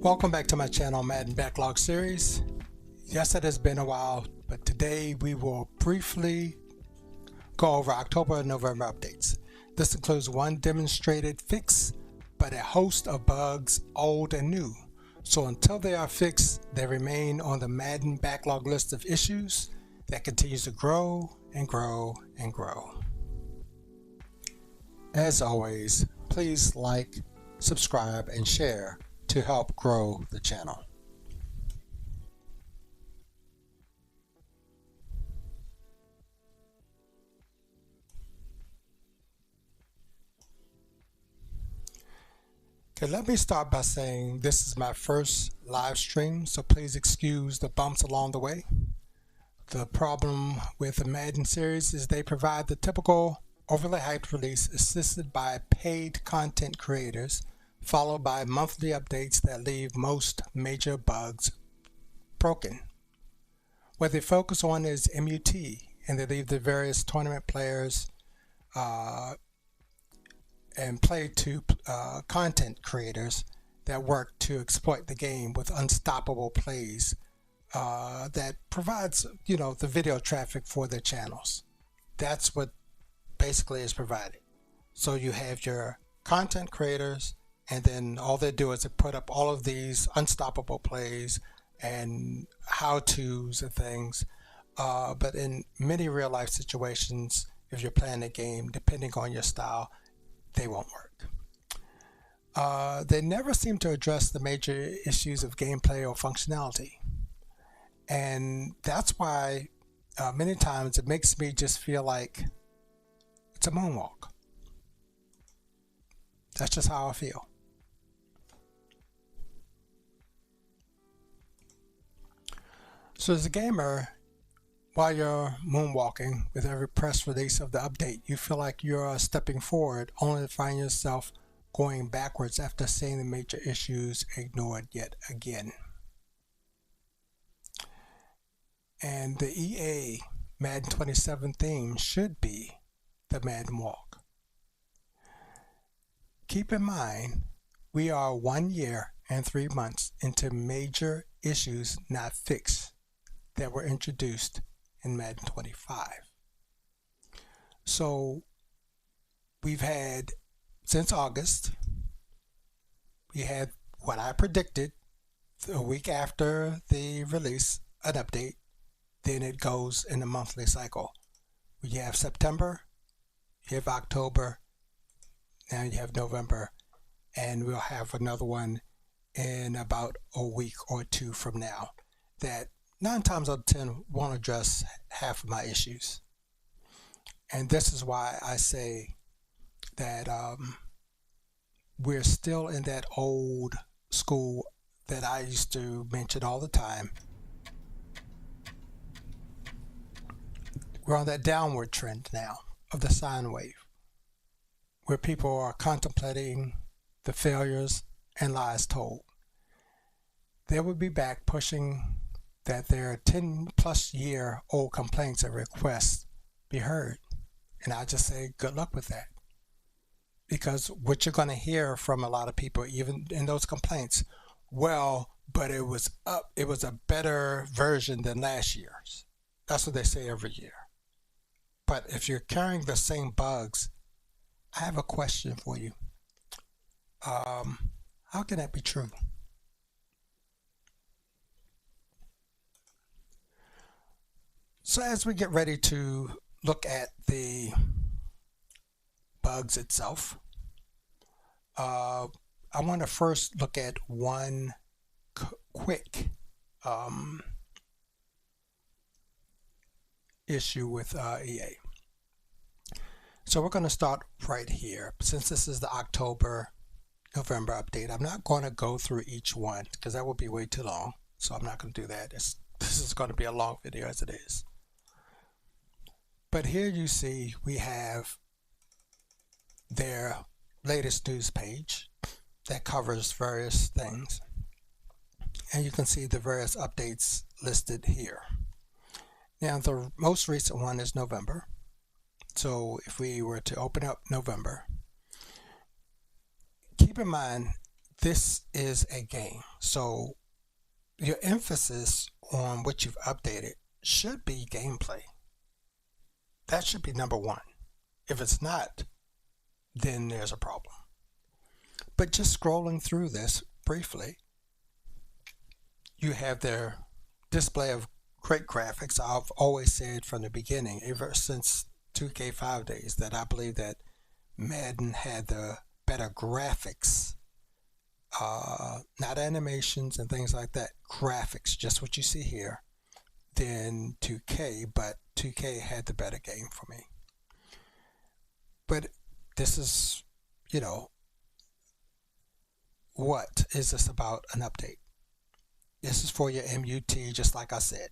Welcome back to my channel, Madden Backlog Series. Yes, it has been a while, but today we will briefly go over October and November updates. This includes one demonstrated fix, but a host of bugs, old and new. So until they are fixed, they remain on the Madden backlog list of issues that continues to grow and grow and grow. As always, please like, subscribe, and share to help grow the channel. Okay, let me start by saying this is my first live stream, so please excuse the bumps along the way. The problem with the Madden series is they provide the typical overly hyped release assisted by paid content creators, followed by monthly updates that leave most major bugs broken. What they focus on is MUT, and they leave the various tournament players and play to content creators that work to exploit the game with unstoppable plays that provides, the video traffic for their channels. That's what basically is provided. So you have your content creators, and then all they do is they put up all of these unstoppable plays and how-tos and things. But in many real-life situations, if you're playing a game, depending on your style, they won't work. They never seem to address the major issues of gameplay or functionality. And that's why many times it makes me just feel like it's a moonwalk. That's just how I feel. So as a gamer, while you're moonwalking with every press release of the update, you feel like you're stepping forward only to find yourself going backwards after seeing the major issues ignored yet again. And the EA Madden 27 theme should be the Madden Walk. Keep in mind, we are 1 year and 3 months into major issues not fixed that were introduced in Madden 25. So we've had, since August, we had what I predicted a week after the release, an update. Then it goes in a monthly cycle. You have September, you have October, now you have November, and we'll have another one in about a week or two from now that 9 times out of 10 won't address half of my issues. And this is why I say that we're still in that old school that I used to mention all the time. We're on that downward trend now of the sine wave, where people are contemplating the failures and lies told. They will be back pushing that their 10-plus-year-old complaints and requests be heard. And I just say good luck with that. Because what you're going to hear from a lot of people, even in those complaints, well, but it was a better version than last year's. That's what they say every year. But if you're carrying the same bugs, I have a question for you. How can that be true? So as we get ready to look at the bugs itself, I want to first look at one quick issue with EA. So we're going to start right here. Since this is the October, November update, I'm not going to go through each one because that would be way too long. So I'm not going to do that. This is going to be a long video as it is. But here you see we have their latest news page that covers various things. And you can see the various updates listed here. Now the most recent one is November. So if we were to open up November, keep in mind this is a game. So your emphasis on what you've updated should be gameplay. That should be number one. If it's not, then there's a problem. But just scrolling through this briefly, you have their display of great graphics. I've always said from the beginning, ever since 2K5 days, that I believe that Madden had the better graphics, not animations and things like that, graphics, just what you see here, than 2K, but 2K had the better game for me. But this is, what is this about an update? This is for your MUT, just like I said.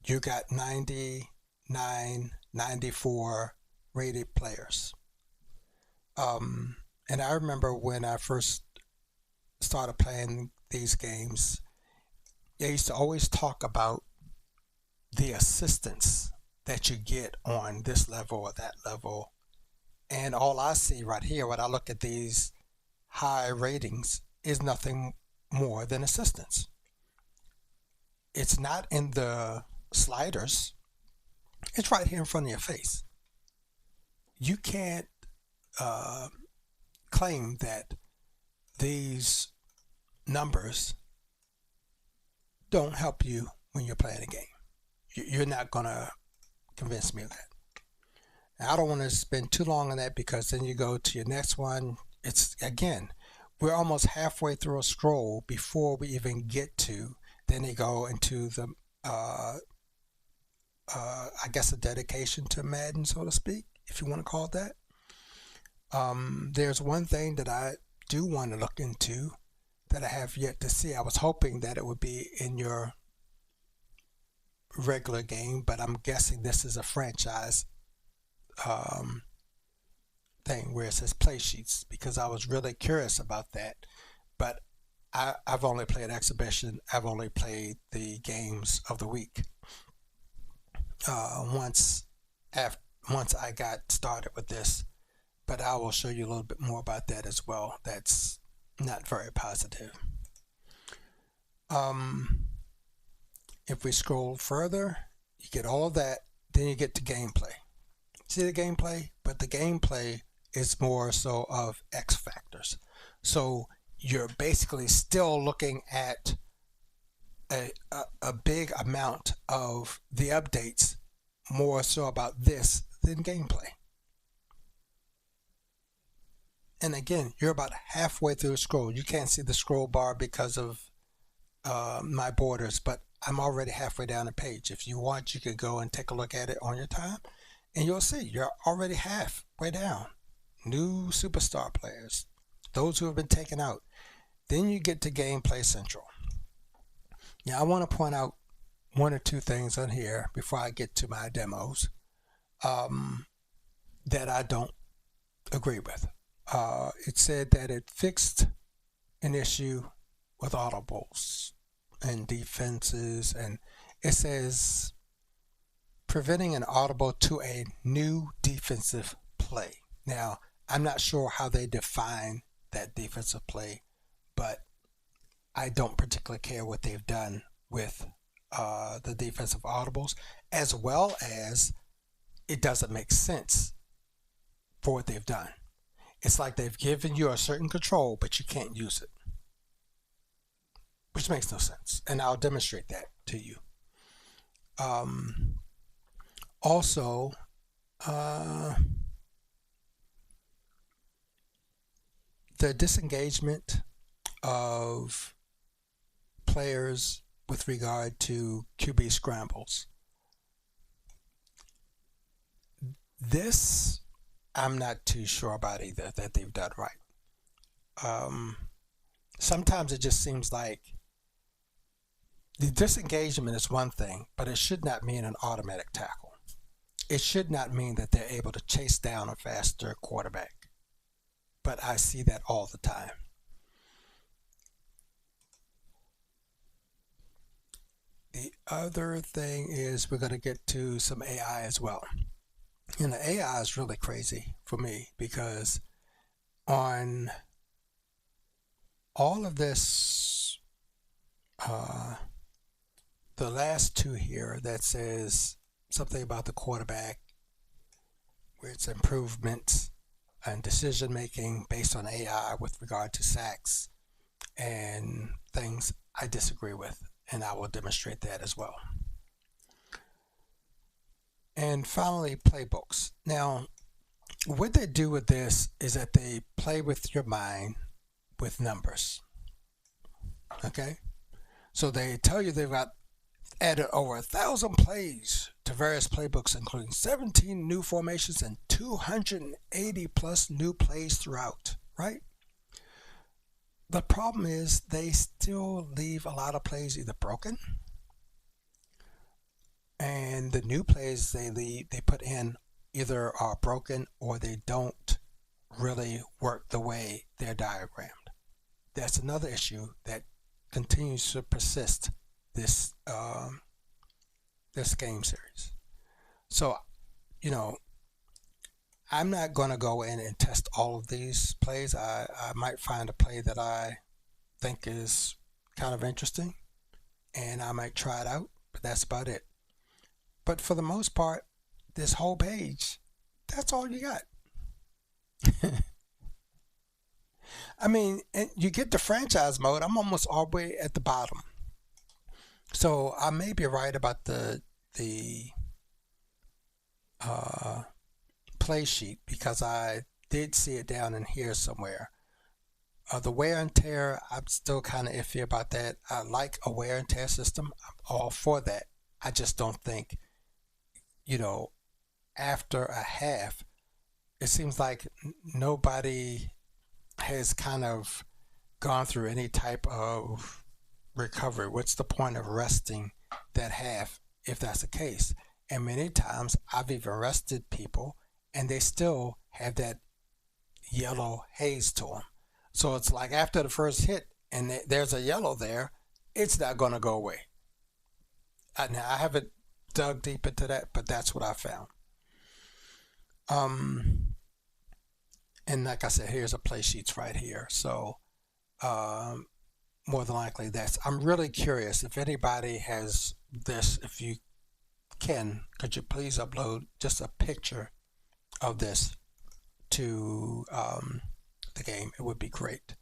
You got 99, 94 rated players. And I remember when I first started playing these games, they used to always talk about the assistance that you get on this level or that level. And all I see right here when I look at these high ratings is nothing more than assistance. It's not in the sliders. It's right here in front of your face. You can't claim that these numbers don't help you when you're playing a game. You're not going to convince me of that. Now, I don't want to spend too long on that because then you go to your next one. It's, again, we're almost halfway through a scroll before we even get to, then they go into the, I guess, a dedication to Madden, so to speak, if you want to call it that. There's one thing that I do want to look into that I have yet to see. I was hoping that it would be in your regular game, but I'm guessing this is a franchise thing where it says play sheets, because I was really curious about that. But I've only played exhibition. I've only played the games of the week. Once I got started with this, but I will show you a little bit more about that as well. That's not very positive. If we scroll further, you get all of that, then you get to gameplay. See the gameplay? But the gameplay is more so of X factors. So you're basically still looking at a big amount of the updates, more so about this than gameplay. And again, you're about halfway through the scroll. You can't see the scroll bar because of my borders, but I'm already halfway down the page. If you want, you could go and take a look at it on your time, and you'll see you're already halfway down. New superstar players, those who have been taken out. Then you get to Gameplay Central. Now, I want to point out one or two things on here before I get to my demos that I don't agree with. It said that it fixed an issue with audibles and defenses, and it says preventing an audible to a new defensive play. Now, I'm not sure how they define that defensive play, but I don't particularly care what they've done with the defensive audibles, as well as it doesn't make sense for what they've done. It's like they've given you a certain control, but you can't use it, which makes no sense. And I'll demonstrate that to you. Also, the disengagement of players with regard to QB scrambles. This, I'm not too sure about either, that they've done right. Sometimes it just seems like the disengagement is one thing, but it should not mean an automatic tackle. It should not mean that they're able to chase down a faster quarterback. But I see that all the time. The other thing is we're going to get to some AI as well. And the AI is really crazy for me because on all of this, the last two here that says something about the quarterback, where it's improvements and decision making based on AI with regard to sacks and things, I disagree with, and I will demonstrate that as well. And finally, playbooks. Now, what they do with this is that they play with your mind with numbers. Okay? So they tell you they've got added over 1,000 plays to various playbooks, including 17 new formations and 280 plus new plays throughout, right? The problem is they still leave a lot of plays either broken, and the new plays they put in either are broken or they don't really work the way they're diagrammed. That's another issue that continues to persist this game series. So, I'm not going to go in and test all of these plays. I might find a play that I think is kind of interesting, and I might try it out, but that's about it. But for the most part, this whole page, that's all you got. I mean, and you get the franchise mode. I'm almost all the way at the bottom. So I may be right about the play sheet, because I did see it down in here somewhere. The wear and tear, I'm still kind of iffy about that. I like a wear and tear system. I'm all for that. I just don't think, after a half, it seems like nobody has kind of gone through any type of recovery. What's the point of resting that half if that's the case? And many times I've even rested people and they still have that yellow haze to them. So it's like after the first hit and there's a yellow there, it's not going to go away. Now, I haven't dug deep into that, but that's what I found. And like I said, here's a play sheets right here. So more than likely I'm really curious if anybody has this. If you can, could you please upload just a picture of this to the game? It would be great.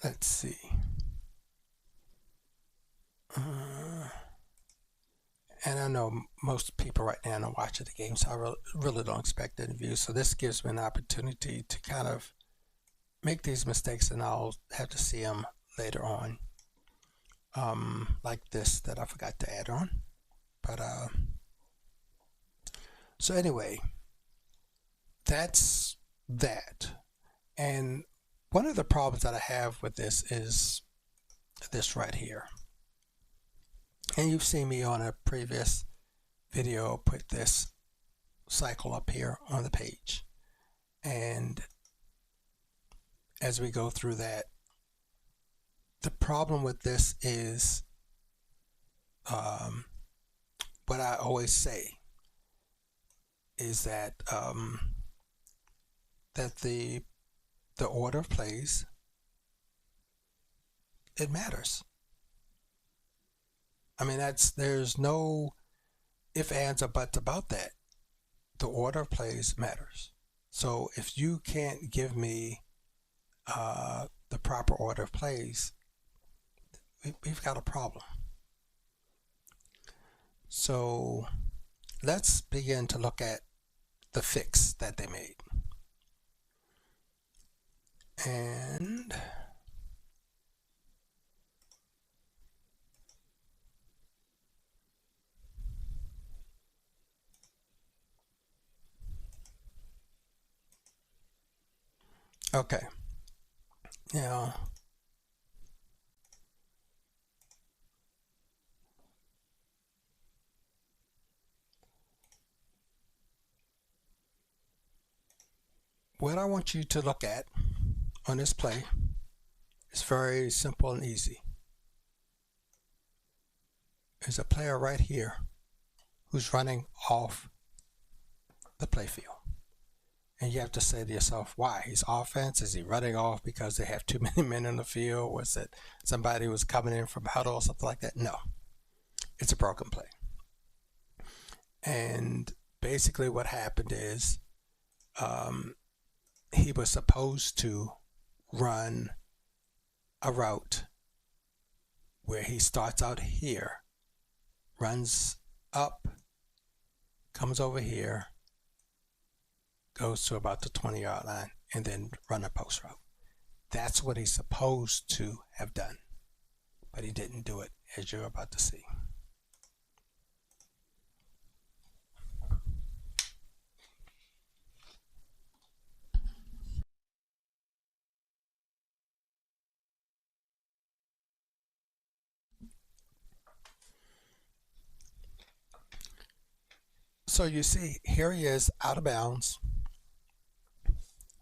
Let's see. And I know most people right now are watching the game, so I really don't expect any views. So this gives me an opportunity to kind of make these mistakes, and I'll have to see them later on. Like this that I forgot to add on. But so anyway, that's that. And one of the problems that I have with this is this right here. And you've seen me on a previous video put this cycle up here on the page. And as we go through that, the problem with this is what I always say is that that the order of plays, it matters. I mean, there's no ifs, ands, or buts about that. The order of plays matters. So if you can't give me the proper order of plays, we've got a problem. So let's begin to look at the fix that they made. And okay, now what I want you to look at on this play is very simple and easy. There's a player right here who's running off the playfield. And you have to say to yourself, why? He's offense? Is he running off because they have too many men in the field? Was it somebody was coming in from huddle or something like that? No, it's a broken play. And basically what happened is he was supposed to run a route where he starts out here, runs up, comes over here, goes to about the 20-yard line, and then run a post route. That's what he's supposed to have done, but he didn't do it, as you're about to see. So you see, here he is out of bounds.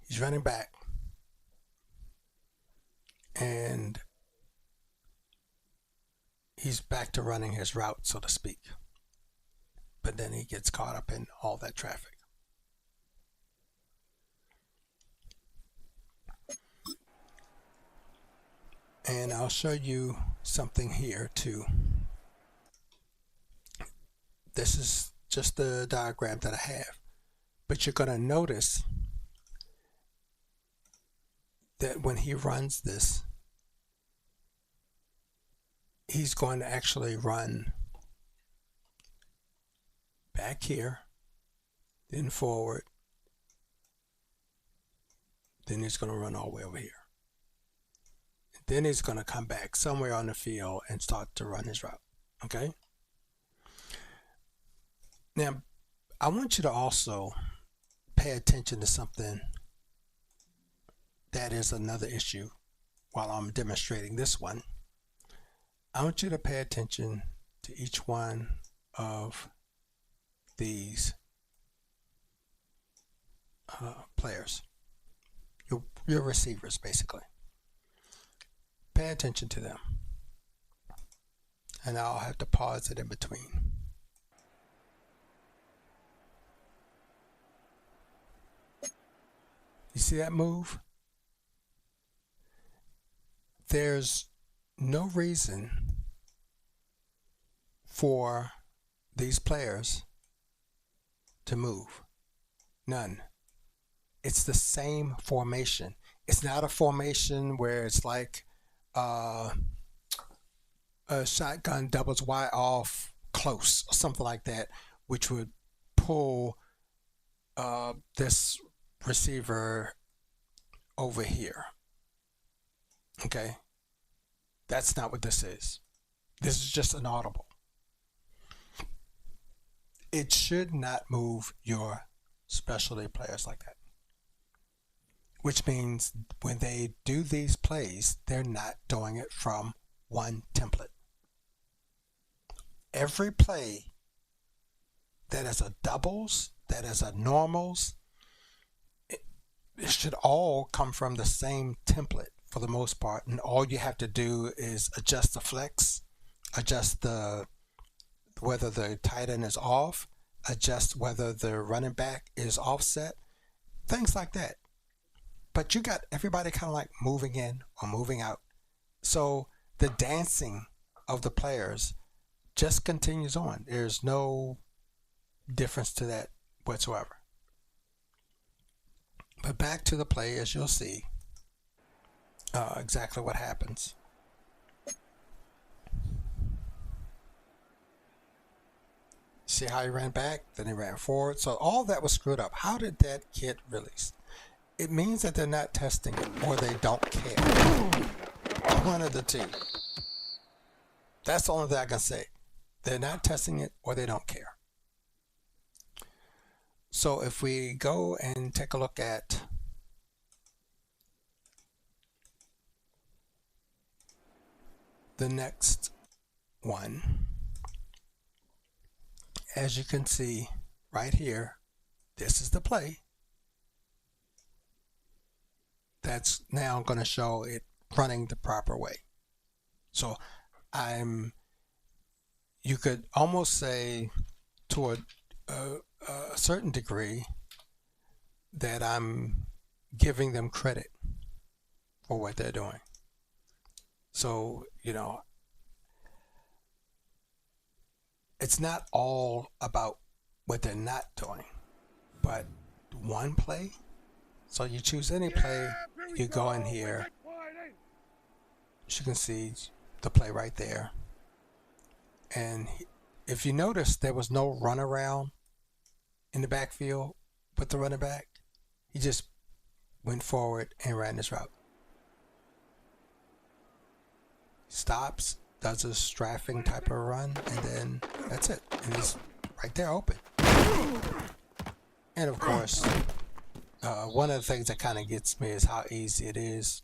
He's running back. And he's back to running his route, so to speak. But then he gets caught up in all that traffic. And I'll show you something here too. This is just the diagram that I have. But you're going to notice that when he runs this, he's going to actually run back here, then forward, then he's going to run all the way over here. Then he's going to come back somewhere on the field and start to run his route. Okay? Now, I want you to also pay attention to something that is another issue while I'm demonstrating this one. I want you to pay attention to each one of these players, your receivers basically. Pay attention to them. And I'll have to pause it in between. You see that move? There's no reason for these players to move. None. It's the same formation. It's not a formation where it's like a shotgun doubles wide off close or something like that, which would pull this receiver over here. Okay? That's not what this is. This is just an audible. It should not move your specialty players like that. Which means when they do these plays, they're not doing it from one template. Every play that is a doubles, that is a normals, it should all come from the same template for the most part. And all you have to do is adjust the flex, adjust the whether the tight end is off, adjust whether the running back is offset, things like that. But you got everybody kind of like moving in or moving out. So the dancing of the players just continues on. There's no difference to that whatsoever. But back to the play, as you'll see exactly what happens. See how he ran back, then he ran forward. So all that was screwed up. How did that get released? It means that they're not testing it or they don't care. One of the two. That's the only thing I can say. They're not testing it or they don't care. So if we go and take a look at the next one, as you can see right here, this is the play. That's now going to show it running the proper way. So you could almost say to a certain degree that I'm giving them credit for what they're doing. So, it's not all about what they're not doing, but one play. So you choose any play, you go in here, as you can see the play right there. And if you notice, there was no run around in the backfield with the running back. He just went forward and ran this route. Stops, does a strafing type of run, and then that's it. And he's right there open. And of course, one of the things that kind of gets me is how easy it is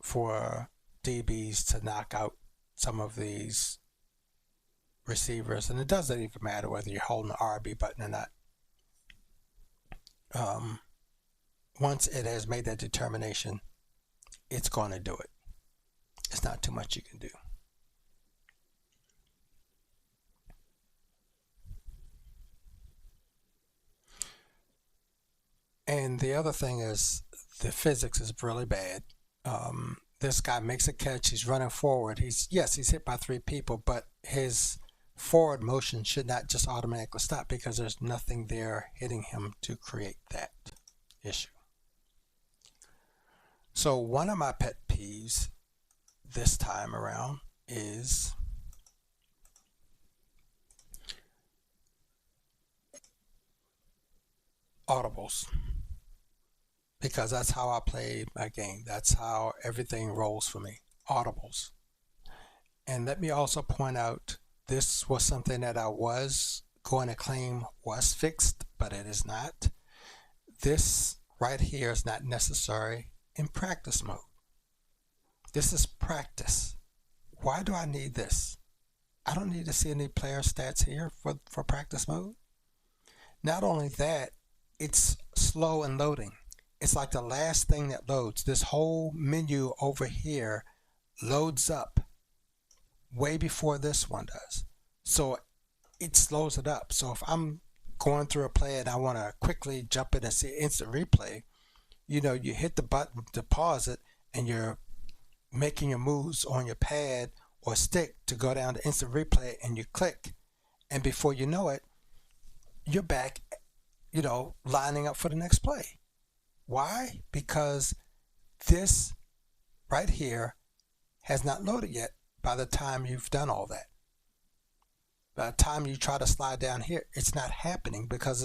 for DBs to knock out some of these receivers. And it doesn't even matter whether you're holding the RB button or not. Once it has made that determination, it's going to do it. It's not too much you can do. And the other thing is the physics is really bad. This guy makes a catch. He's running forward. He's hit by 3 people, but his forward motion should not just automatically stop because there's nothing there hitting him to create that issue. So one of my pet peeves this time around is audibles, because that's how I play my game. That's how everything rolls for me. Audibles. And let me also point out, this was something that I was going to claim was fixed, but it is not. This right here is not necessary in practice mode. This is practice. Why do I need this? I don't need to see any player stats here for practice mode. Not only that, it's slow in loading. It's like the last thing that loads. This whole menu over here loads up way before this one does. So it slows it up. So if I'm going through a play and I want to quickly jump in and see instant replay, you hit the button to pause it and you're making your moves on your pad or stick to go down to instant replay, and you click, and before you know it, you're back, lining up for the next play. Why? Because this right here has not loaded yet by the time you've done all that. By the time you try to slide down here, it's not happening because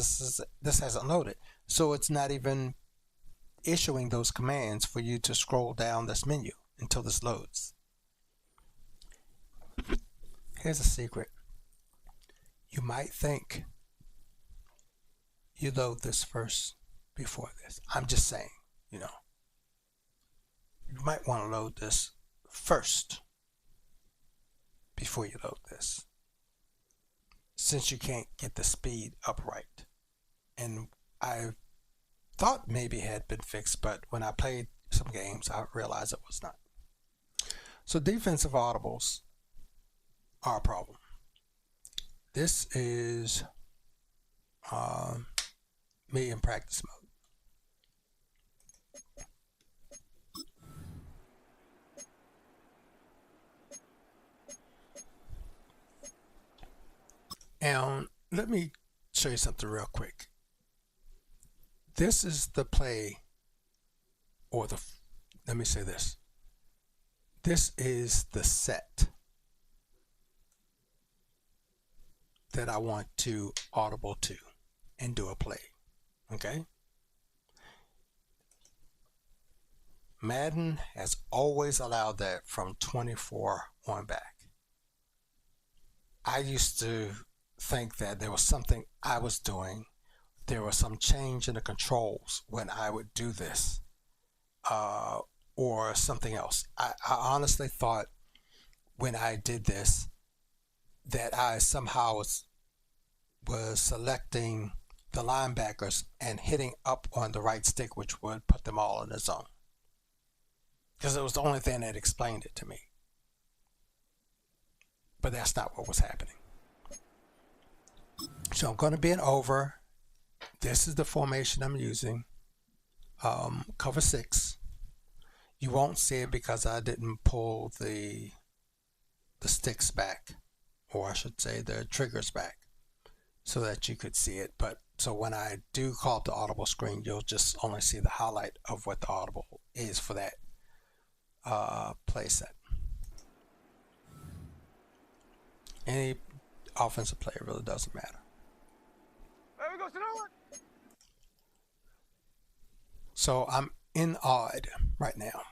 this hasn't loaded. So it's not even issuing those commands for you to scroll down this menu until this loads. Here's a secret. You might think you load this first before this. I'm just saying, you might want to load this first before you load this, since you can't get the speed up right. And I thought maybe it had been fixed, but when I played some games, I realized it was not. So defensive audibles are a problem. This is me in practice mode. And let me show you something real quick. This is the play, or let me say this. This is the set that I want to audible to and do a play. Okay? Madden has always allowed that from 24 on back. I used to think that there was something I was doing. There was some change in the controls when I would do this, or something else. I honestly thought when I did this that I somehow was selecting the linebackers and hitting up on the right stick, which would put them all in the zone, because it was the only thing that explained it to me. But that's not what was happening. So I'm going to be an over. This is the formation I'm using. cover 6. You won't see it because I didn't pull the sticks back, or I should say the triggers back, so that you could see it. But so when I do call up the audible screen, you'll just only see the highlight of what the audible is for that playset. Any offensive player really doesn't matter. So I'm in odd right now.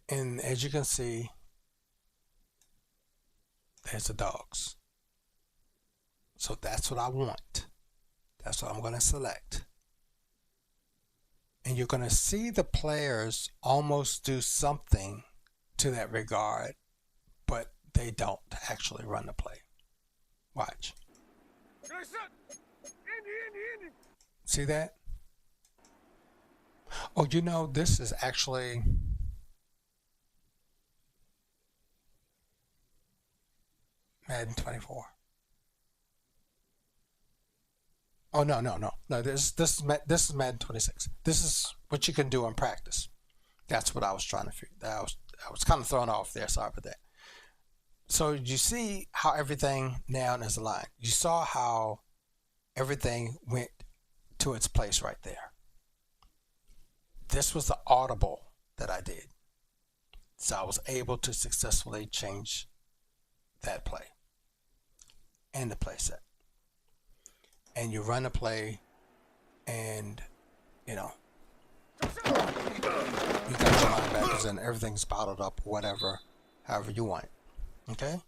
And as you can see, there's the dogs. So that's what I want. That's what I'm going to select. And you're going to see the players almost do something to that regard, but they don't actually run the play. Watch. See that? Oh, you know, this is actually Madden 24. Oh, no. This is Madden 26. This is what you can do in practice. That's what I was trying to figure. I was kind of thrown off there. Sorry about that. So you see how everything now is aligned. You saw how everything went to its place right there. This was the audible that I did. So I was able to successfully change that play and the play set. And you run a play, and you know, you got your linebackers and everything's bottled up, whatever, however you want it. Okay?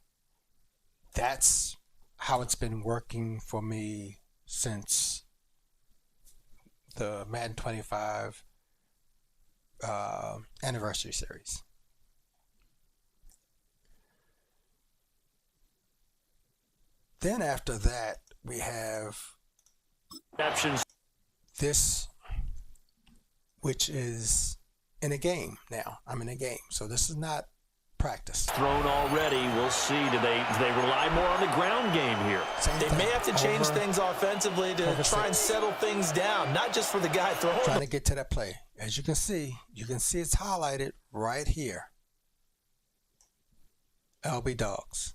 That's how it's been working for me since the Madden 25 anniversary series. Then after that, we have this, which is in a game now. I'm in a game, so this is not practice. Thrown already. We'll see. Do they rely more on the ground game here? They may have to change things offensively to try and settle things down, not just for the guy throwing. Trying to get to that play. As you can see it's highlighted right here. LB Dogs.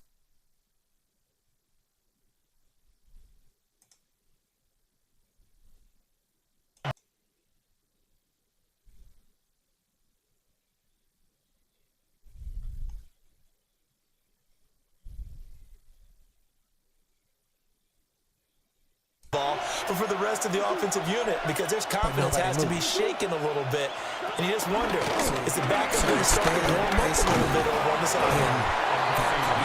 But for the rest of the offensive unit, because there's confidence has to be shaken a little bit, and you just wonder, is the backup going to start to warm up a little bit over on this offense?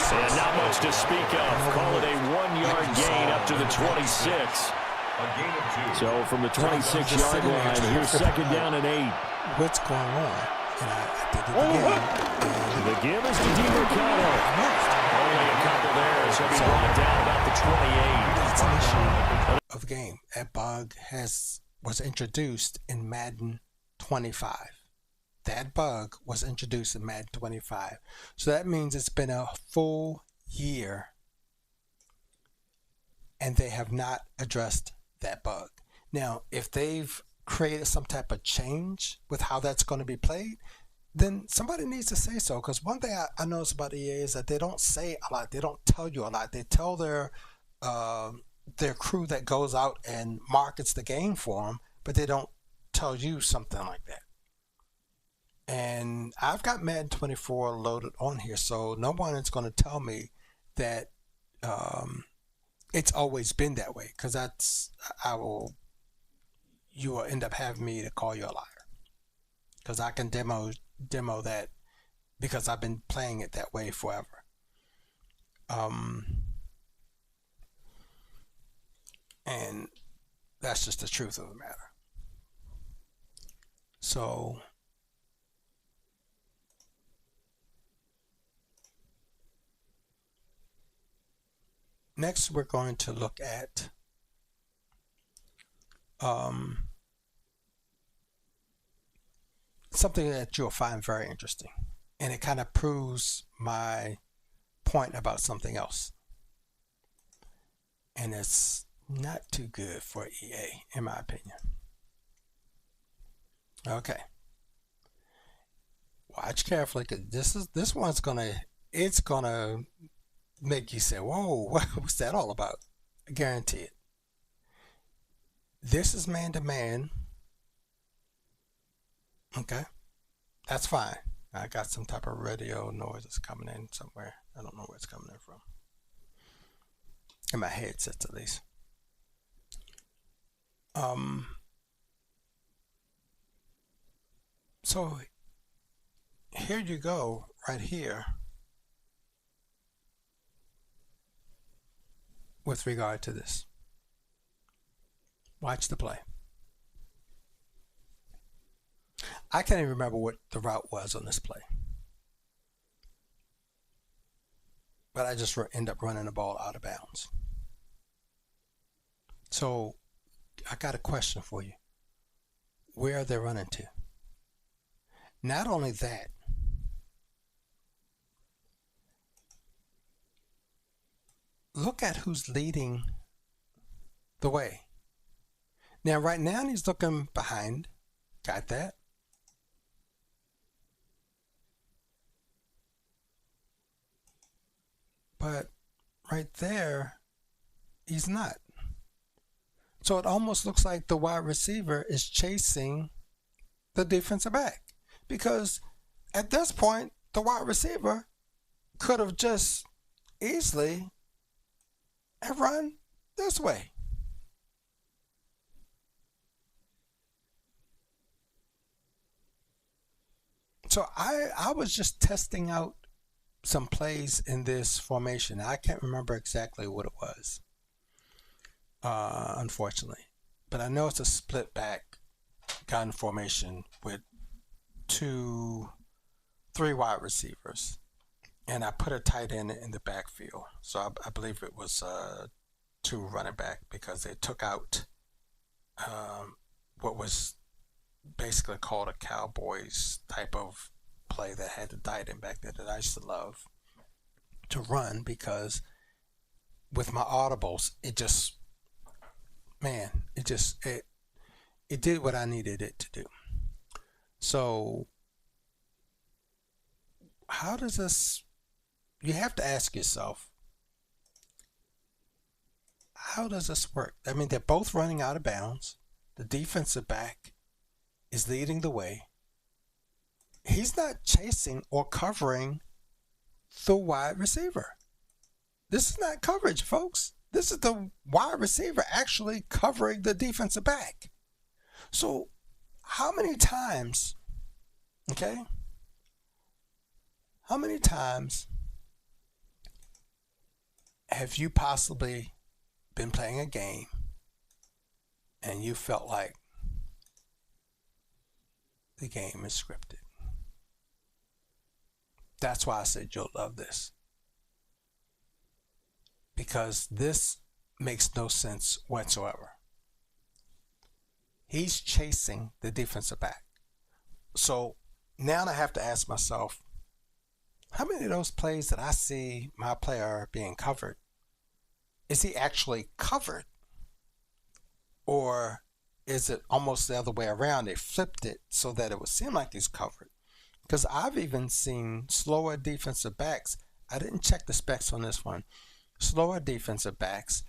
And not much to speak of. Call it a 1-yard gain up to the 26. So from the 26-yard line, here's second down and 8. What's going on? And I did it again. The give is to DiMercado. Only a couple there, so he's brought down about the 28. That's an issue of the game. That bug was introduced in Madden 25. That bug was introduced in Madden 25. So that means it's been a full year and they have not addressed that bug. Now, if they've created some type of change with how that's going to be played, then somebody needs to say so. Because one thing I notice about EA is that they don't say a lot. They don't tell you a lot. They tell their crew that goes out and markets the game for them, but they don't tell you something like that. And I've got Madden 24 loaded on here, so no one is going to tell me that it's always been that way, because you will end up having me to call you a liar, because I can demo that because I've been playing it that way forever. And that's just the truth of the matter. So next we're going to look at something that you'll find very interesting, and it kind of proves my point about something else, and it's not too good for EA in my opinion. Okay. Watch carefully, because this one's gonna make you say, "Whoa, what's that all about?" I guarantee it. This is man to man. Okay, that's fine. I got some type of radio noise that's coming in somewhere. I don't know where it's coming in from. In my headsets, at least. So here you go, right here, with regard to this. Watch the play. I can't even remember what the route was on this play, but I just end up running the ball out of bounds. So I got a question for you. Where are they running to? Not only that, look at who's leading the way. Now, right now, he's looking behind. Got that? But right there, he's not. So it almost looks like the wide receiver is chasing the defensive back. Because at this point, the wide receiver could have just easily have run this way. So I was just testing out some plays in this formation. I can't remember exactly what it was, unfortunately. But I know it's a split back gun formation with 3 wide receivers. And I put a tight end in the backfield. So I believe it was 2 running back, because they took out what was basically called a Cowboys type of play that had the tight end back there that I used to love to run, because with my audibles, it did what I needed it to do. So how does this, you have to ask yourself, how does this work? I mean, they're both running out of bounds. The defensive back is leading the way. He's not chasing or covering the wide receiver. This is not coverage, folks. This is the wide receiver actually covering the defensive back. So how many times, how many times have you possibly been playing a game and you felt like the game is scripted? That's why I said you'll love this, because this makes no sense whatsoever. He's chasing the defensive back. So now I have to ask myself, how many of those plays that I see my player being covered, is he actually covered? Or is it almost the other way around? They flipped it so that it would seem like he's covered. Because I've even seen slower defensive backs. I didn't check the specs on this one. Slower defensive backs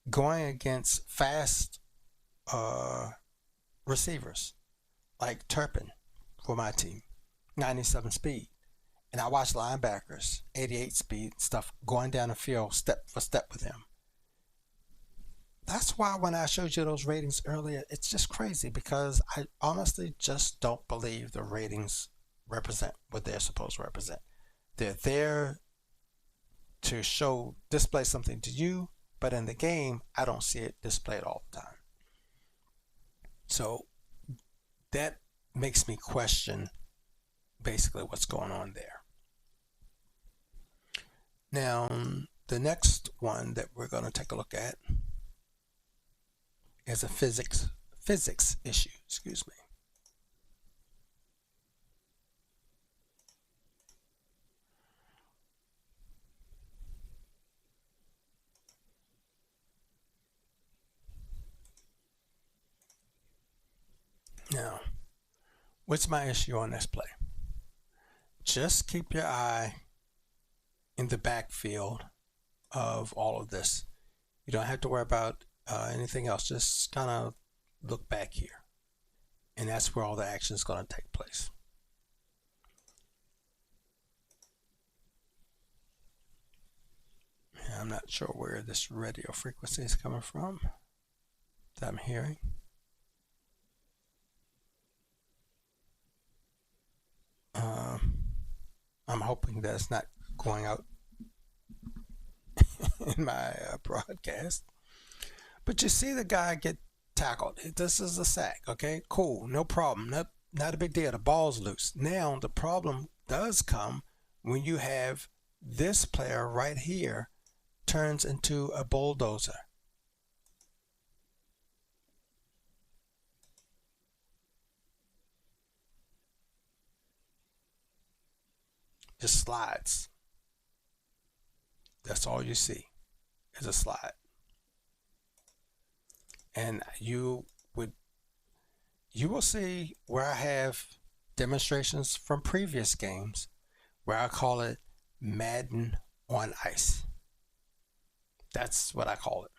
going against fast receivers, like Turpin for my team, 97 speed. And I watch linebackers, 88 speed stuff, going down the field step for step with him. That's why when I showed you those ratings earlier, it's just crazy, because I honestly just don't believe the ratings represent what they're supposed to represent. They're there to display something to you, but in the game, I don't see it displayed all the time. So that makes me question basically what's going on there. Now, the next one that we're going to take a look at is a physics issue, excuse me. Now, What's my issue on this play? Just keep your eye in the backfield of all of this. You don't have to worry about anything else. Just kind of look back here. And that's where all the action is going to take place. I'm not sure where this radio frequency is coming from that I'm hearing. I'm hoping that it's not going out in my broadcast. But you see the guy get tackled. This is a sack, okay? Cool, no problem. Not a big deal. The ball's loose. Now, the problem does come when you have this player right here turns into a bulldozer. Just slides. That's all you see is a slide. And you will see where I have demonstrations from previous games where I call it Madden on ice. That's what I call it.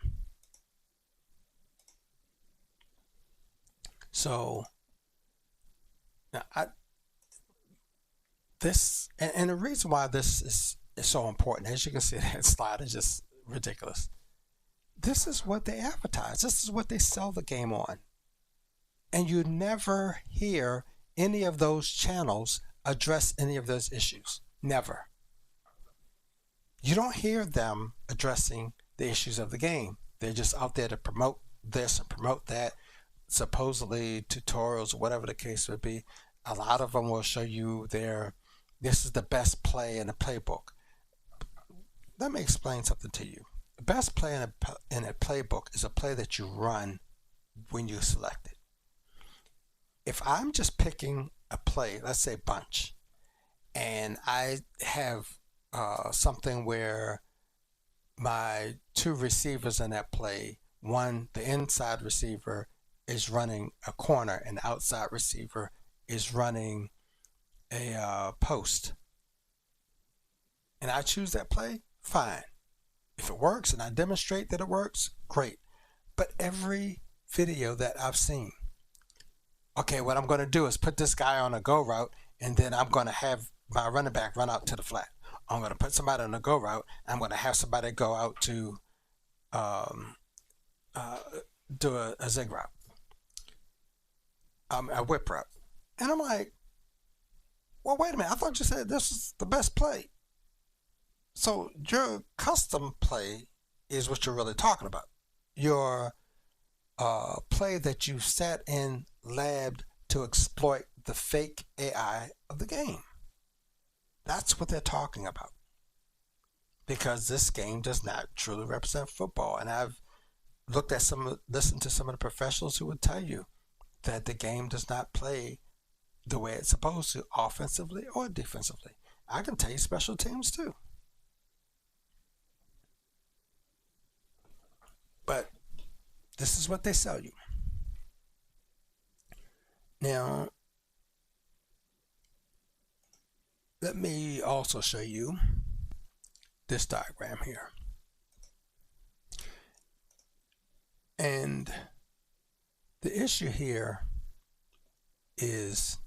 So now the reason why this is so important, as you can see, that slide is just ridiculous. This is what they advertise. This is what they sell the game on. And you never hear any of those channels address any of those issues. Never. You don't hear them addressing the issues of the game. They're just out there to promote this and promote that, supposedly tutorials or whatever the case would be. A lot of them will show you this is the best play in the playbook. Let me explain something to you. The best play in a playbook is a play that you run when you select it. If I'm just picking a play, let's say bunch, and I have something where my two receivers in that play, one, the inside receiver is running a corner and the outside receiver is running a post, and I choose that play, fine. If it works and I demonstrate that it works, great. But every video that I've seen, okay, what I'm going to do is put this guy on a go route, and then I'm going to have my running back run out to the flat. I'm going to put somebody on a go route. I'm going to have somebody go out to do a zig route, a whip route. And I'm like, well, wait a minute. I thought you said this is the best play. So your custom play is what you're really talking about. Your play that you sat in labbed to exploit the fake AI of the game. That's what they're talking about. Because this game does not truly represent football. And I've listened to some of the professionals who would tell you that the game does not play the way it's supposed to, offensively or defensively. I can tell you special teams too. But this is what they sell you. Now, let me also show you this diagram here. And the issue here is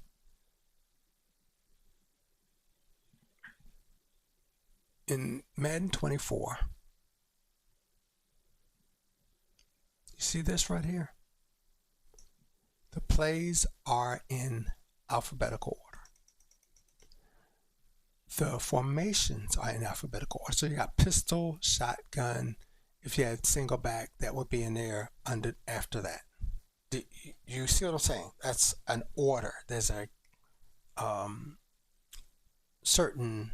in Madden 24. You see this right here? The plays are in alphabetical order. The formations are in alphabetical order. So you got pistol, shotgun. If you had single back, that would be in there after that. You see what I'm saying? That's an order. There's a certain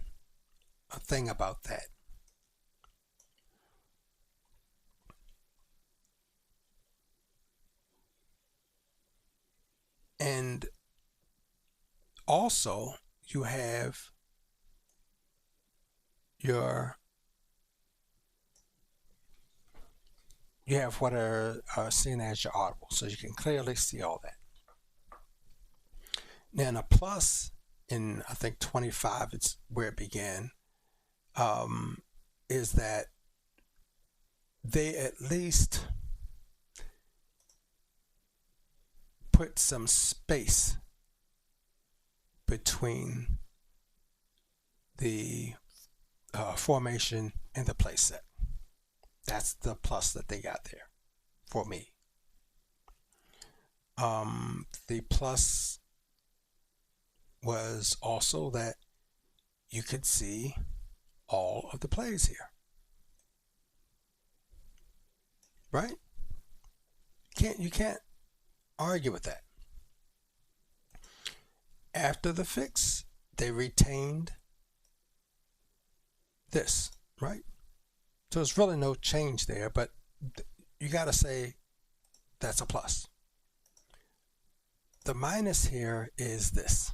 thing about that. And also you have what are seen as your audible, so you can clearly see all that. Now, in a plus in, I think, 25, it's where it began, is that they at least put some space between the formation and the play set. That's the plus that they got there for me. The plus was also that you could see all of the plays here. Right? You can't argue with that. After the fix, they retained this, right? So there's really no change there, but you got to say that's a plus. The minus here is this.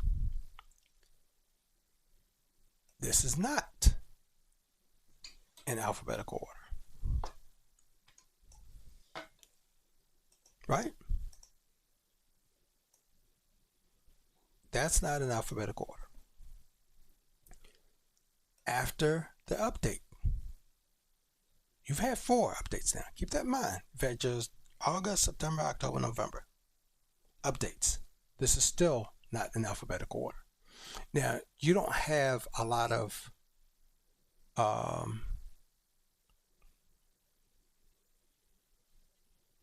This is not in alphabetical order. Right? That's not in alphabetical order. After the update, you've had 4 updates now. Keep that in mind. You've had just August, September, October, November updates. This is still not in alphabetical order. Now, you don't have a lot of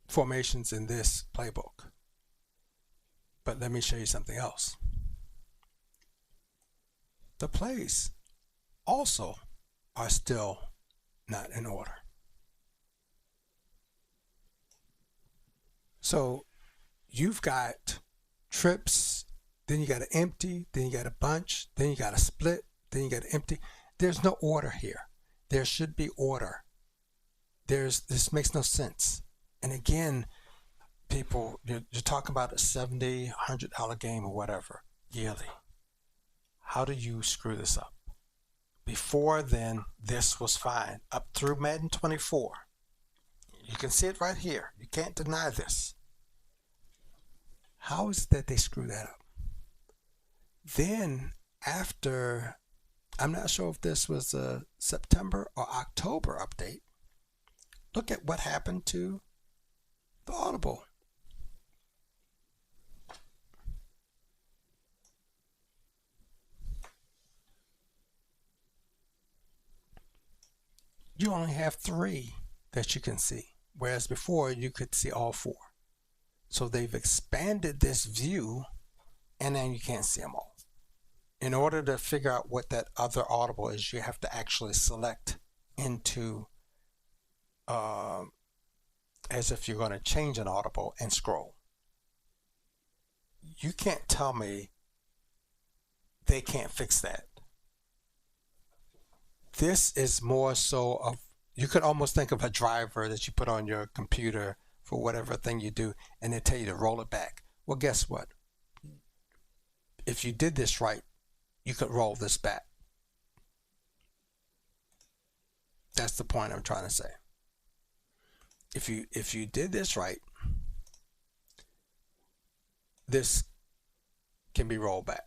formations in this playbook. But let me show you something else. The plays also are still not in order. So you've got trips, then you got an empty, then you got a bunch, then you got a split, then you got an empty. There's no order here. There should be order. This makes no sense. And again, people, you're talking about a $70, $100 game or whatever yearly. How do you screw this up? Before then, this was fine. Up through Madden 24. You can see it right here. You can't deny this. How is it that they screw that up? Then, after, I'm not sure if this was a September or October update, look at what happened to the Audible. You only have 3 that you can see, whereas before you could see all 4. So they've expanded this view, and then you can't see them all. In order to figure out what that other Audible is, you have to actually select into as if you're going to change an Audible and scroll. You can't tell me they can't fix that. This is more so of, you could almost think of a driver that you put on your computer for whatever thing you do, and they tell you to roll it back. Well, guess what? If you did this right, you could roll this back. That's the point I'm trying to say. If you did this right, this can be rolled back.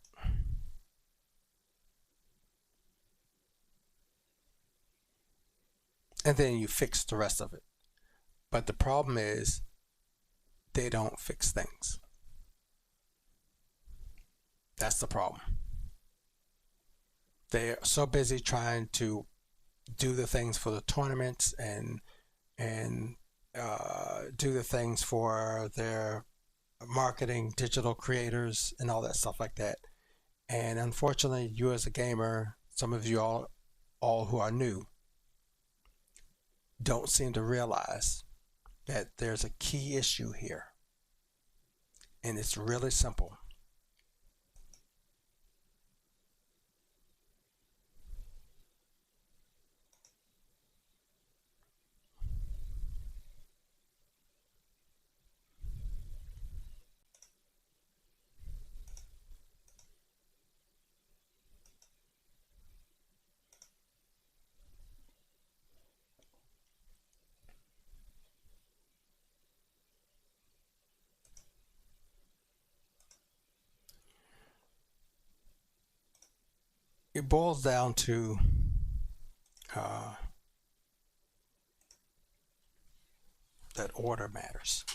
And then you fix the rest of it. But the problem is they don't fix things. That's the problem. They're so busy trying to do the things for the tournaments and do the things for their marketing, digital creators, and all that stuff like that. And unfortunately, you as a gamer, some of you all who are new, don't seem to realize that there's a key issue here. And it's really simple. it boils down to that order matters.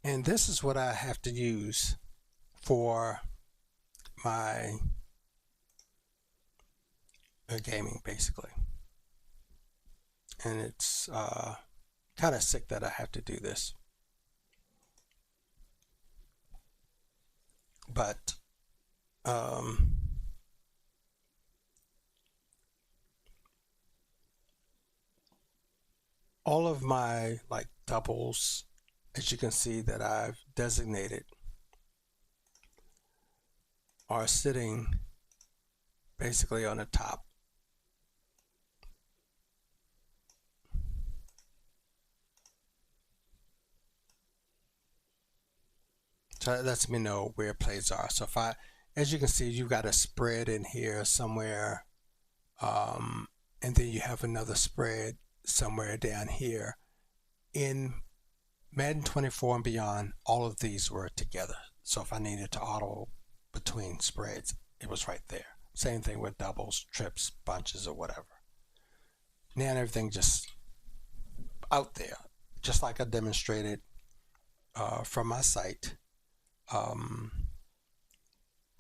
And this is what I have to use for my gaming, basically. And it's kind of sick that I have to do this. But all of my like doubles, as you can see that I've designated, are sitting basically on the top. So that lets me know where plays are. So if I, as you can see, you've got a spread in here somewhere, and then you have another spread somewhere down here. In Madden 24 and beyond, all of these were together. So if I needed to auto between spreads, it was right there. Same thing with doubles, trips, bunches, or whatever. Now everything just out there, just like I demonstrated from my site,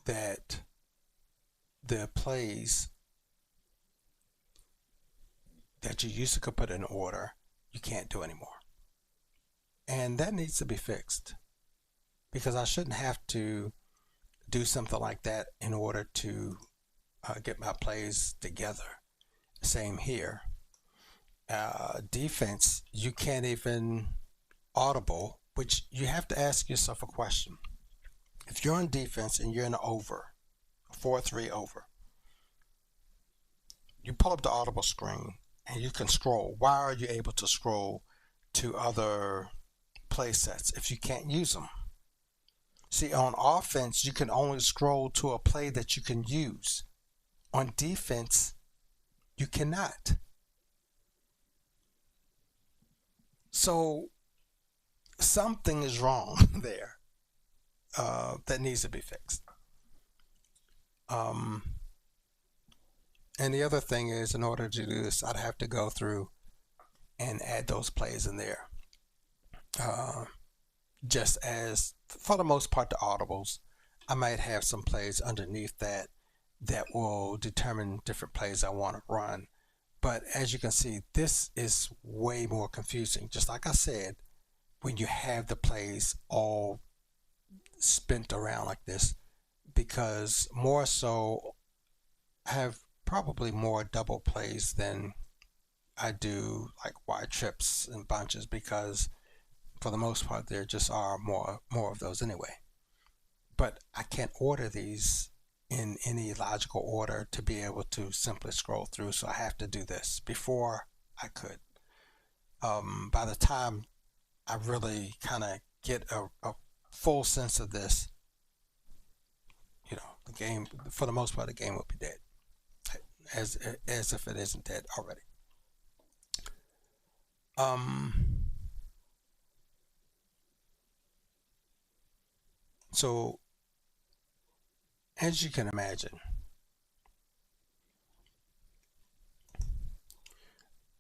that the plays that you used to put in order, you can't do anymore. And that needs to be fixed, because I shouldn't have to do something like that in order to get my plays together. Same here. Defense, you can't even audible, which you have to ask yourself a question. If you're on defense and you're in an over, 4-3 over, you pull up the audible screen and you can scroll. Why are you able to scroll to other play sets if you can't use them? See, on offense, you can only scroll to a play that you can use. On defense, you cannot. So something is wrong there that needs to be fixed. And the other thing is, in order to do this, I'd have to go through and add those plays in there. Just as, for the most part, the audibles, I might have some plays underneath that will determine different plays I want to run. But as you can see, this is way more confusing. Just like I said, when you have the plays all spent around like this, because more so, I have probably more double plays than I do like wide trips and bunches, because for the most part there just are more of those anyway. But I can't order these in any logical order to be able to simply scroll through, so I have to do this. Before I could. By the time I really kind of get a full sense of this, you know, the game, for the most part, the game will be dead, as if it isn't dead already. So as you can imagine,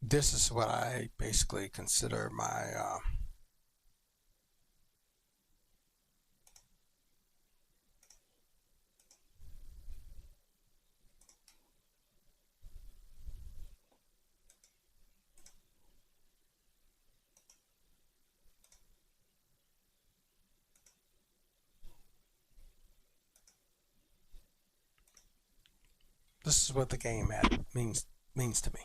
this is what I basically consider my this is what the game means to me.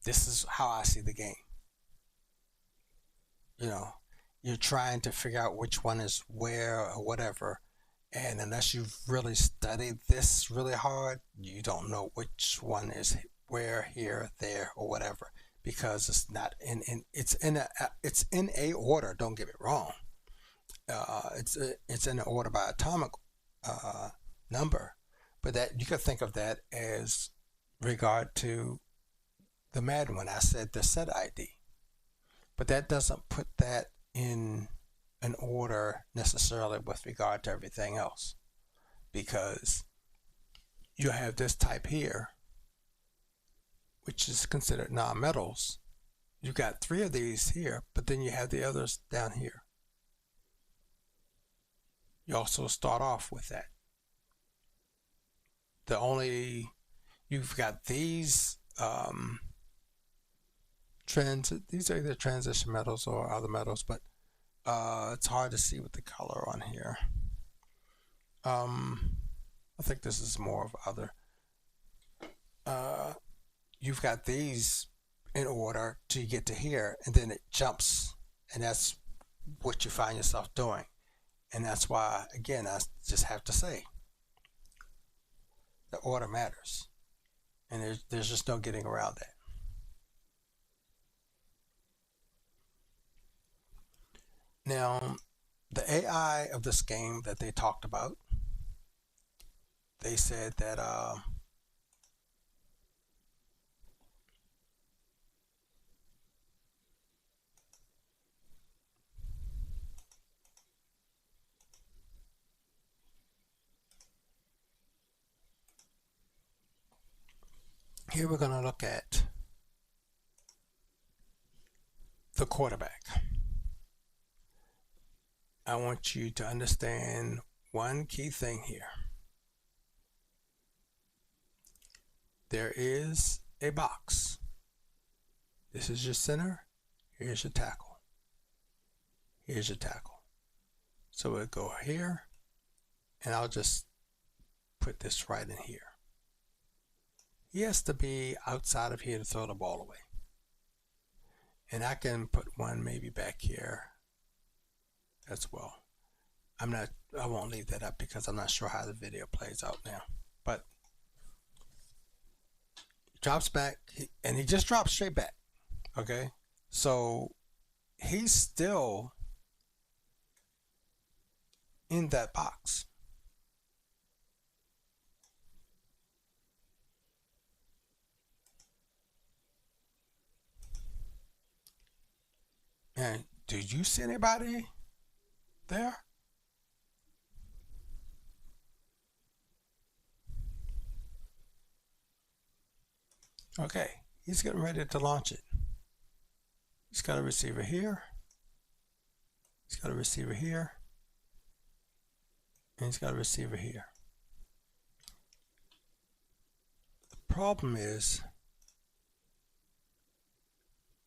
This is how I see the game. You know, you're trying to figure out which one is where or whatever, and unless you've really studied this really hard, you don't know which one is where, here, there, or whatever. because it's not it's in a order. Don't get me wrong. It's in an order by atomic number, but that you could think of that as regard to the Madden when I said the set ID, but that doesn't put that in an order necessarily with regard to everything else, because you have this type here, which is considered non-metals. You got 3 of these here, but then you have the others down here. You also start off with that. You've got these these are either transition metals or other metals, but it's hard to see with the color on here. I think this is more of other. You've got these in order till you get to here, and then it jumps, and that's what you find yourself doing. And that's why, again, I just have to say, the order matters, and there's just no getting around that. Now, the AI of this game that they talked about, they said that here we're going to look at the quarterback. I want you to understand one key thing here. There is a box. This is your center. Here's your tackle. Here's your tackle. So we'll go here, and I'll just put this right in here. He has to be outside of here to throw the ball away. And I can put one maybe back here as well. I won't leave that up because I'm not sure how the video plays out now. But he drops back, and he just drops straight back. Okay? So he's still in that box. And do you see anybody there? Okay, he's getting ready to launch it. He's got a receiver here. He's got a receiver here. And he's got a receiver here. The problem is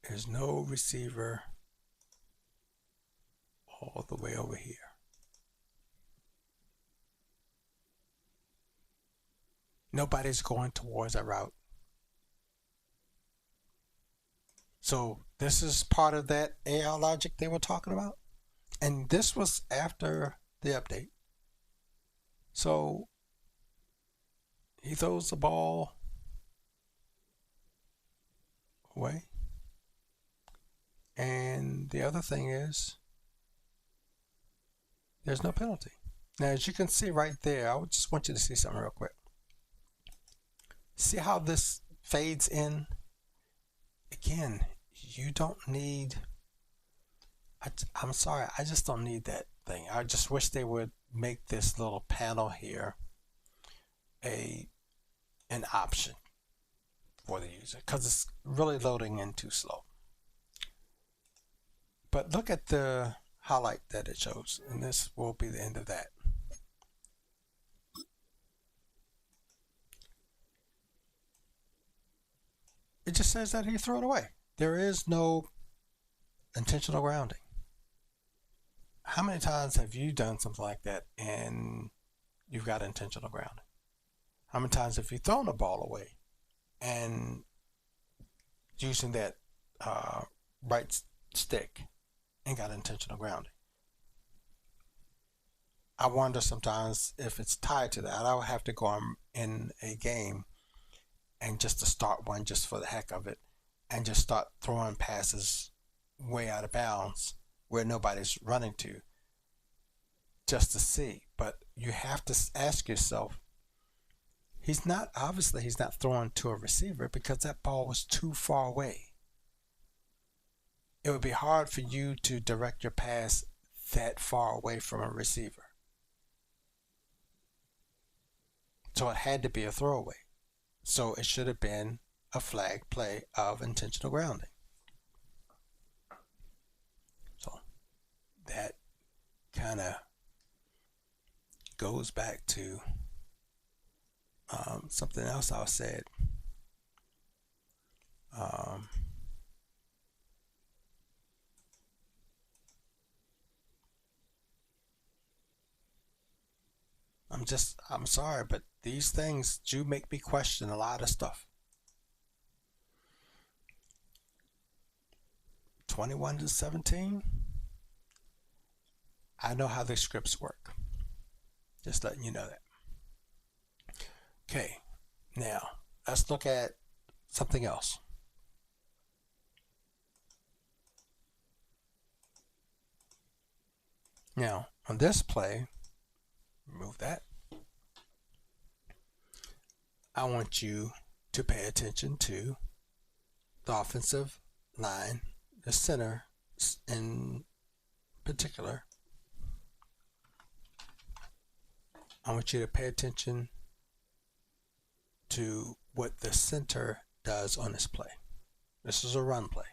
there's no receiver all the way over here. Nobody's going towards that route. So this is part of that AI logic they were talking about. And this was after the update. So he throws the ball away. And the other thing is, there's no penalty. Now, as you can see right there, I just want you to see something real quick. See how this fades in? Again, you don't need, I'm sorry, I just don't need that thing. I just wish they would make this little panel here an option for the user, because it's really loading in too slow. But look at the highlight that it shows, and this will be the end of that. It just says that he threw it away. There is no intentional grounding. How many times have you done something like that and you've got intentional grounding? How many times have you thrown the ball away and using that right stick and got intentional grounding? I wonder sometimes if it's tied to that. I would have to go in a game and just to start one just for the heck of it and just start throwing passes way out of bounds where nobody's running to, just to see. But you have to ask yourself, he's not throwing to a receiver because that ball was too far away. It would be hard for you to direct your pass that far away from a receiver. So it had to be a throwaway. So it should have been a flag play of intentional grounding. So that kind of goes back to something else I said. I'm sorry, but these things do make me question a lot of stuff. 21-17. I know how the scripts work. Just letting you know that. Okay, now let's look at something else. Now, on this play, remove that. I want you to pay attention to the offensive line, the center in particular. I want you to pay attention to what the center does on this play. This is a run play.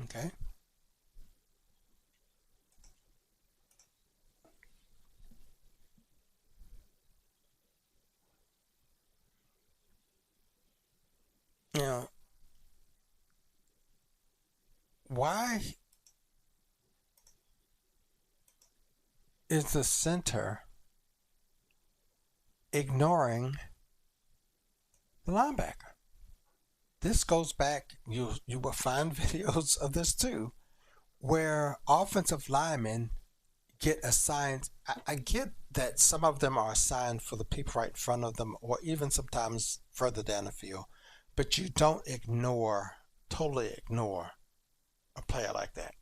Okay? Now, why is the center ignoring the linebacker? This goes back, you will find videos of this too, where offensive linemen get assigned. I get that some of them are assigned for the people right in front of them, or even sometimes further down the field, but you don't totally ignore a player like that.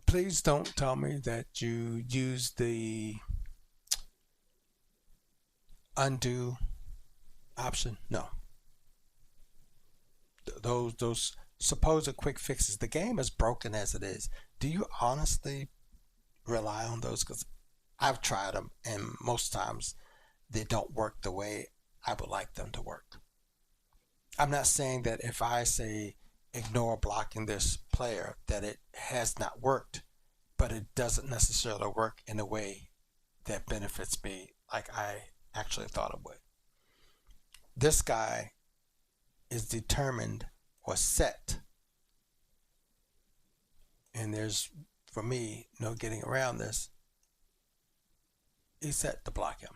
Please don't tell me that you use the undo option. No. Those supposed quick fixes. The game is broken as it is. Do you honestly rely on those? Because I've tried them, and most times they don't work the way I would like them to work. I'm not saying that if I say ignore blocking this player that it has not worked, but it doesn't necessarily work in a way that benefits me like I actually thought it would. This guy is determined or set, and there's, for me, no getting around this. He's set to block him.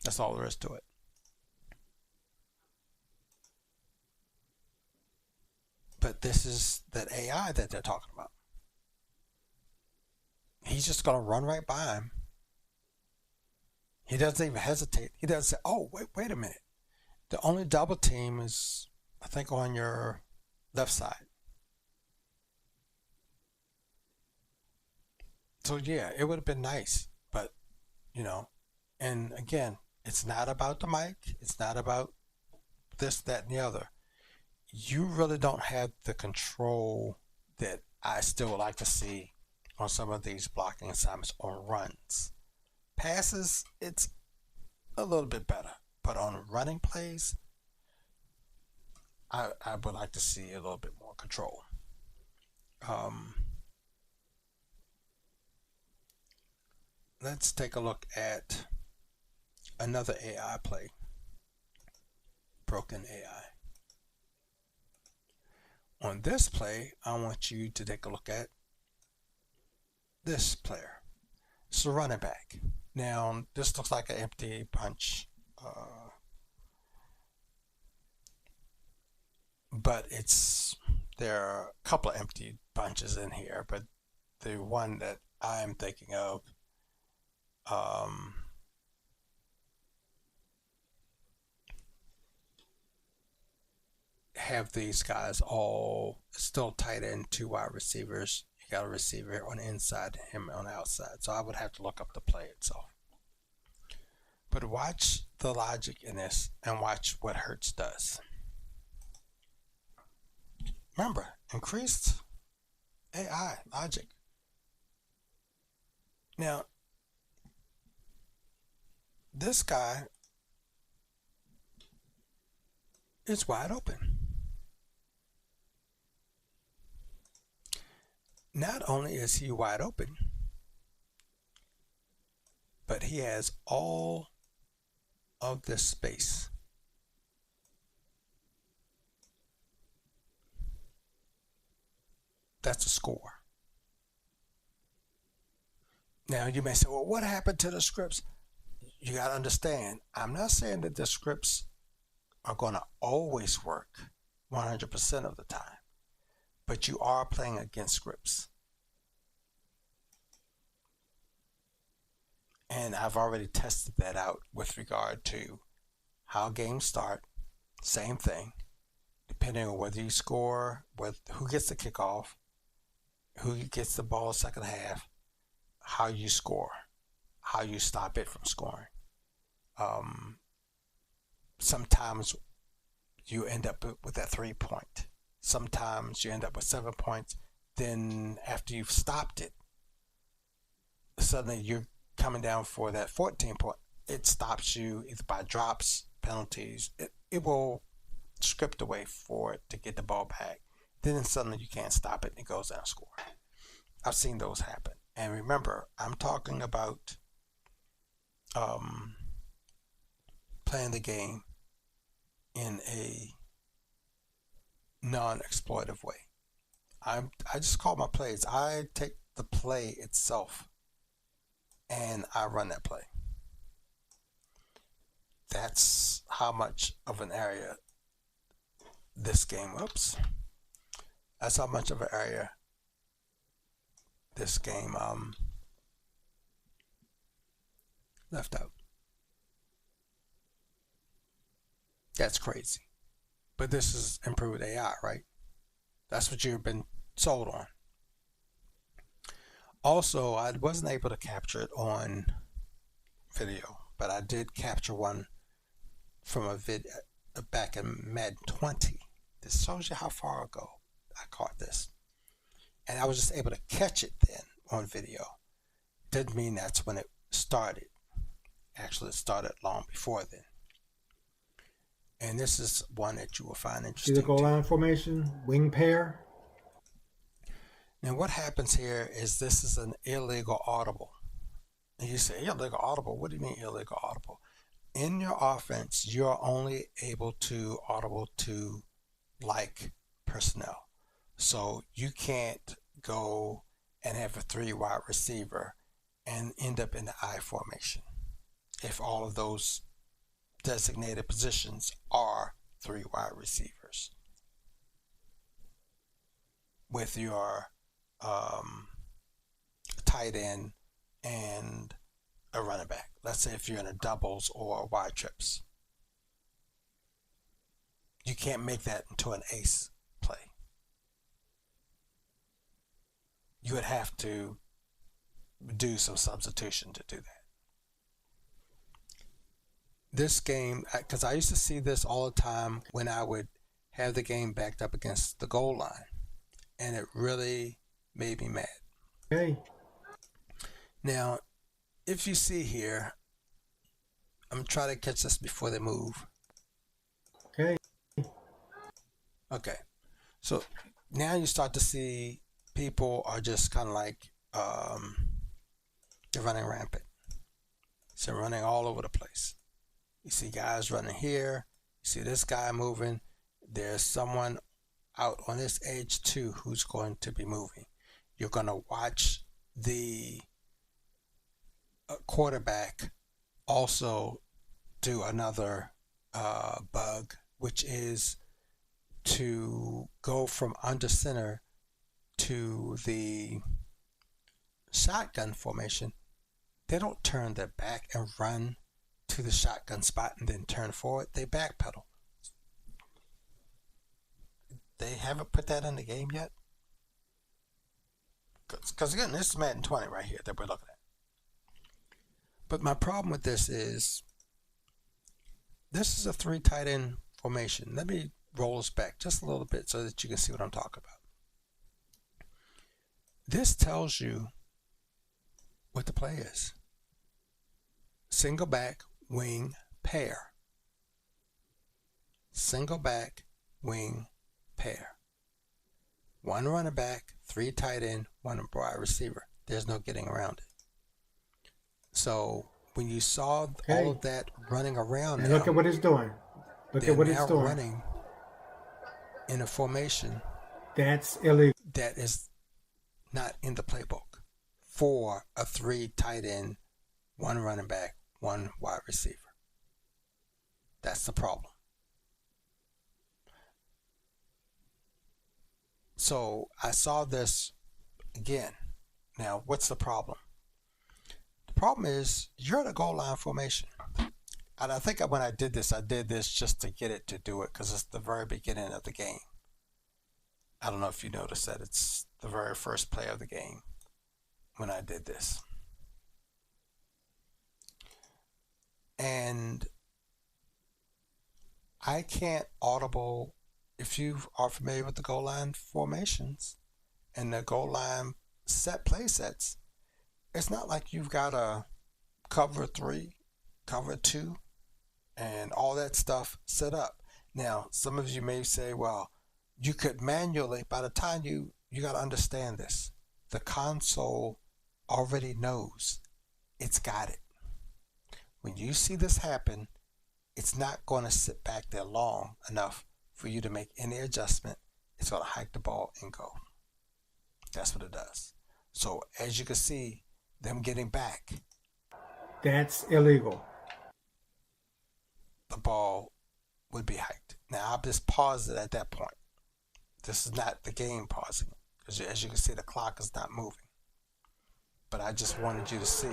That's all there is to it. But this is that AI that they're talking about. He's just going to run right by him. He doesn't even hesitate. He doesn't say, oh, wait a minute. The only double team is, I think, on your left side. So, yeah, it would have been nice. But, and again, it's not about the mic. It's not about this, that, and the other. You really don't have the control that I still would like to see on some of these blocking assignments on runs. Passes, it's a little bit better. But on running plays, I would like to see a little bit more control. Let's take a look at another AI play. Broken AI. On this play, I want you to take a look at this player. It's a running back. Now, this looks like an empty punch. But there are a couple of empty bunches in here, but the one that I'm thinking of have these guys all still tight end, 2 wide receivers. You got a receiver on the inside, him on the outside. So I would have to look up the play itself. But watch the logic in this and watch what Hurts does. Remember, increased AI logic. Now, this guy is wide open. Not only is he wide open, but he has all of this space. That's a score. Now you may say, well, what happened to the scripts? You got to understand, I'm not saying that the scripts are going to always work 100% of the time, but you are playing against scripts. And I've already tested that out with regard to how games start. Same thing, depending on whether you score, who gets the kickoff, who gets the ball second half, how you score, how you stop it from scoring. Sometimes you end up with that 3 point. Sometimes you end up with 7 points. Then after you've stopped it, suddenly you're coming down for that 14 point. It stops you either by drops, penalties. It will script away for it to get the ball back. Then suddenly you can't stop it and it goes down and score. I've seen those happen. And remember, I'm talking about playing the game in a non-exploitive way. I just call my plays. I take the play itself and I run that play. That's how much of an area this game, that's how much of an area this game left out. That's crazy. But this is improved AI, right? That's what you've been sold on. Also, I wasn't able to capture it on video, but I did capture one from a video back in Madden 20. This shows you how far ago I caught this. And I was just able to catch it then on video. Didn't mean that's when it started. Actually, it started long before then. And this is one that you will find interesting. See the goal line formation, wing pair. Now what happens here is this is an illegal audible. And you say, illegal audible? What do you mean illegal audible? In your offense, you're only able to audible to like personnel. So you can't go and have a 3 wide receiver and end up in the I formation if all of those designated positions are 3 wide receivers with your tight end and a running back. Let's say if you're in a doubles or wide trips, you can't make that into an ace play. You would have to do some substitution to do that. This game, because I used to see this all the time when I would have the game backed up against the goal line, and it really made me mad. Okay. Now, if you see here, I'm trying to catch this before they move. Okay. Okay. So now you start to see people are just kind of like, they're running rampant. So running all over the place. You see guys running here. You see this guy moving. There's someone out on this edge too who's going to be moving. You're going to watch the quarterback also do another bug, which is to go from under center to the shotgun formation they don't turn their back and run to the shotgun spot and then turn forward. They backpedal. They haven't put that in the game yet. Because again, this is Madden 20 right here that we're looking at. But my problem with this is a 3 tight end formation. Let me roll us back just a little bit so that you can see what I'm talking about. This tells you what the play is. Single back, wing, pair. Single back, wing, pair. 1 running back, 3 tight end, 1 wide receiver. There's no getting around it. So when you saw all of that running around, and look at what it's doing. Look at what it's doing. Running in a formation that's illegal. That is not in the playbook for a 3 tight end, 1 running back, 1 wide receiver. That's the problem. So I saw this again. Now, what's the problem? The problem is you're in a goal line formation. And I think when I did this just to get it to do it because it's the very beginning of the game. I don't know if you noticed that it's the very first play of the game when I did this. And I can't audible. If you are familiar with the goal line formations and the goal line set play sets, it's not like you've got a cover 3, cover 2, and all that stuff set up. Now, some of you may say, well, you could manually, by the time you got to understand this, the console already knows it's got it. When you see this happen, it's not going to sit back there long enough for you to make any adjustment. It's going to hike the ball and go. That's what it does. So as you can see, them getting back. That's illegal. The ball would be hiked. Now I'll just pause it at that point. This is not the game pausing. Because as you can see, the clock is not moving. But I just wanted you to see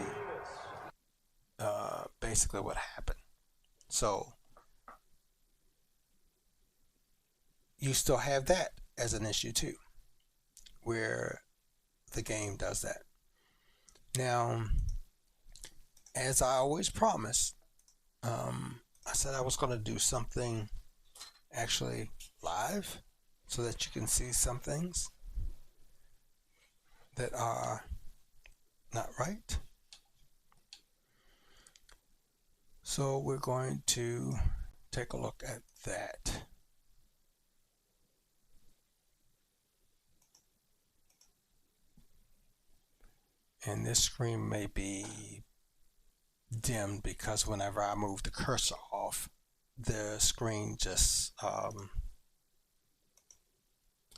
basically what happened. So you still have that as an issue too, where the game does that. Now, as I always promised, I said I was going to do something actually live so that you can see some things that are not right. So we're going to take a look at that. And this screen may be dimmed because whenever I move the cursor off, the screen just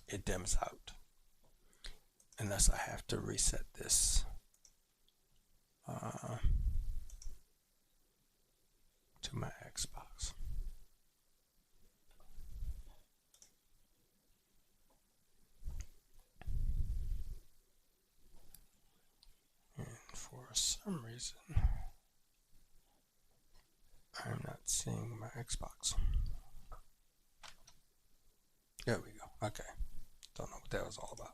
it dims out. Unless I have to reset this to my Xbox. And for some reason, I'm not seeing my Xbox. There we go. Okay. Don't know what that was all about.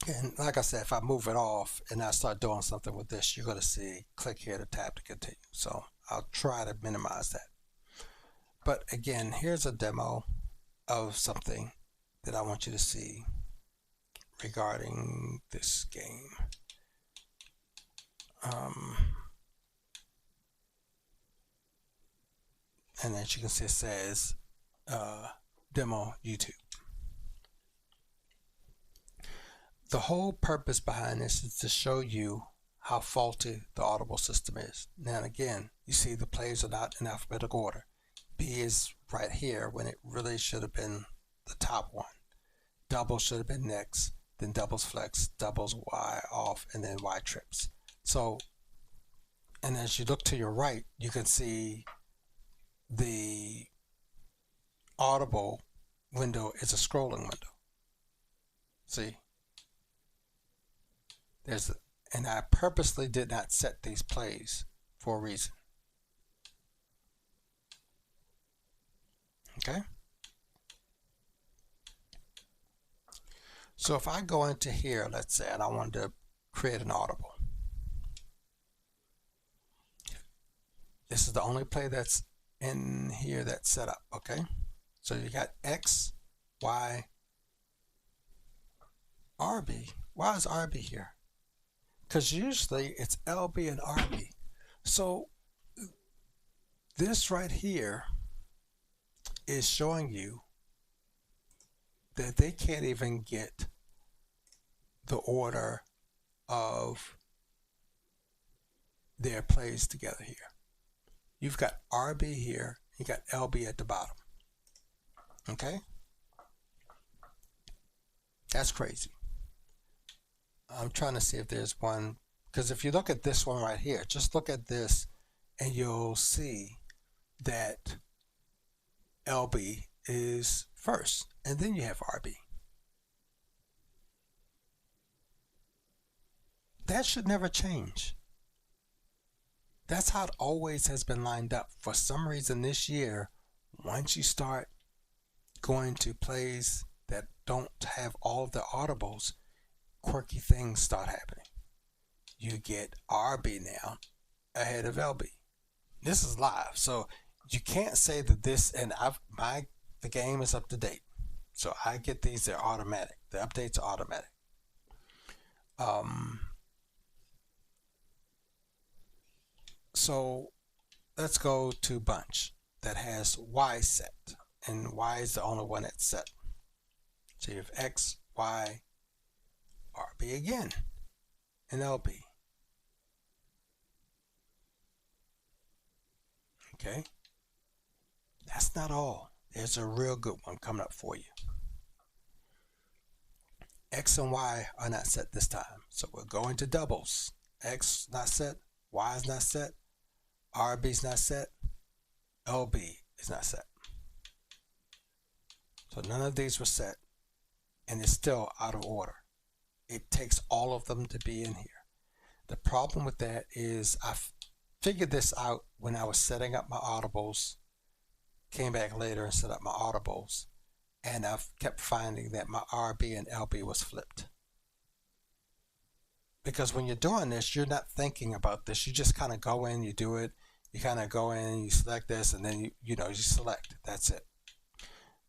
And like I said, if I move it off and I start doing something with this, you're going to see click here to tap to continue. So I'll try to minimize that. But again, here's a demo of something that I want you to see regarding this game. And as you can see, it says demo YouTube. The whole purpose behind this is to show you how faulty the audible system is. Now again, you see the plays are not in alphabetical order. B is right here when it really should have been the top one. Double should have been next, then doubles flex, doubles Y off, and then Y trips. So, and as you look to your right, you can see the audible window is a scrolling window. See? And I purposely did not set these plays for a reason. Okay? So if I go into here, let's say, and I wanted to create an audible. This is the only play that's in here that's set up, okay? So you got X, Y, RB. Why is RB here? Because usually it's LB and RB. So this right here is showing you that they can't even get the order of their plays together here. You've got RB here, you got LB at the bottom. Okay? That's crazy. I'm trying to see if there's one, because if you look at this one right here, just look at this and you'll see that LB is first, and then you have RB. That should never change. That's how it always has been lined up. For some reason this year, once you start going to plays that don't have all of the audibles, quirky things start happening. You get RB now ahead of LB. This is live, so you can't say that this, and the game is up to date. So I get these, they're automatic. The updates are automatic. So let's go to bunch that has Y set, and Y is the only one that's set. So you have X, Y, RB again, and LB. Okay, that's not all. There's a real good one coming up for you. X and Y are not set this time, so we're going to doubles. X not set, Y is not set, RB is not set, LB is not set. So none of these were set, and it's still out of order. It takes all of them to be in here. The problem with that is I figured this out when I was setting up my audibles, came back later and set up my audibles, and I've kept finding that my RB and LB was flipped. Because when you're doing this, you're not thinking about this. You just kind of go in, you do it, you kind of go in, you select this, and then you select. That's it.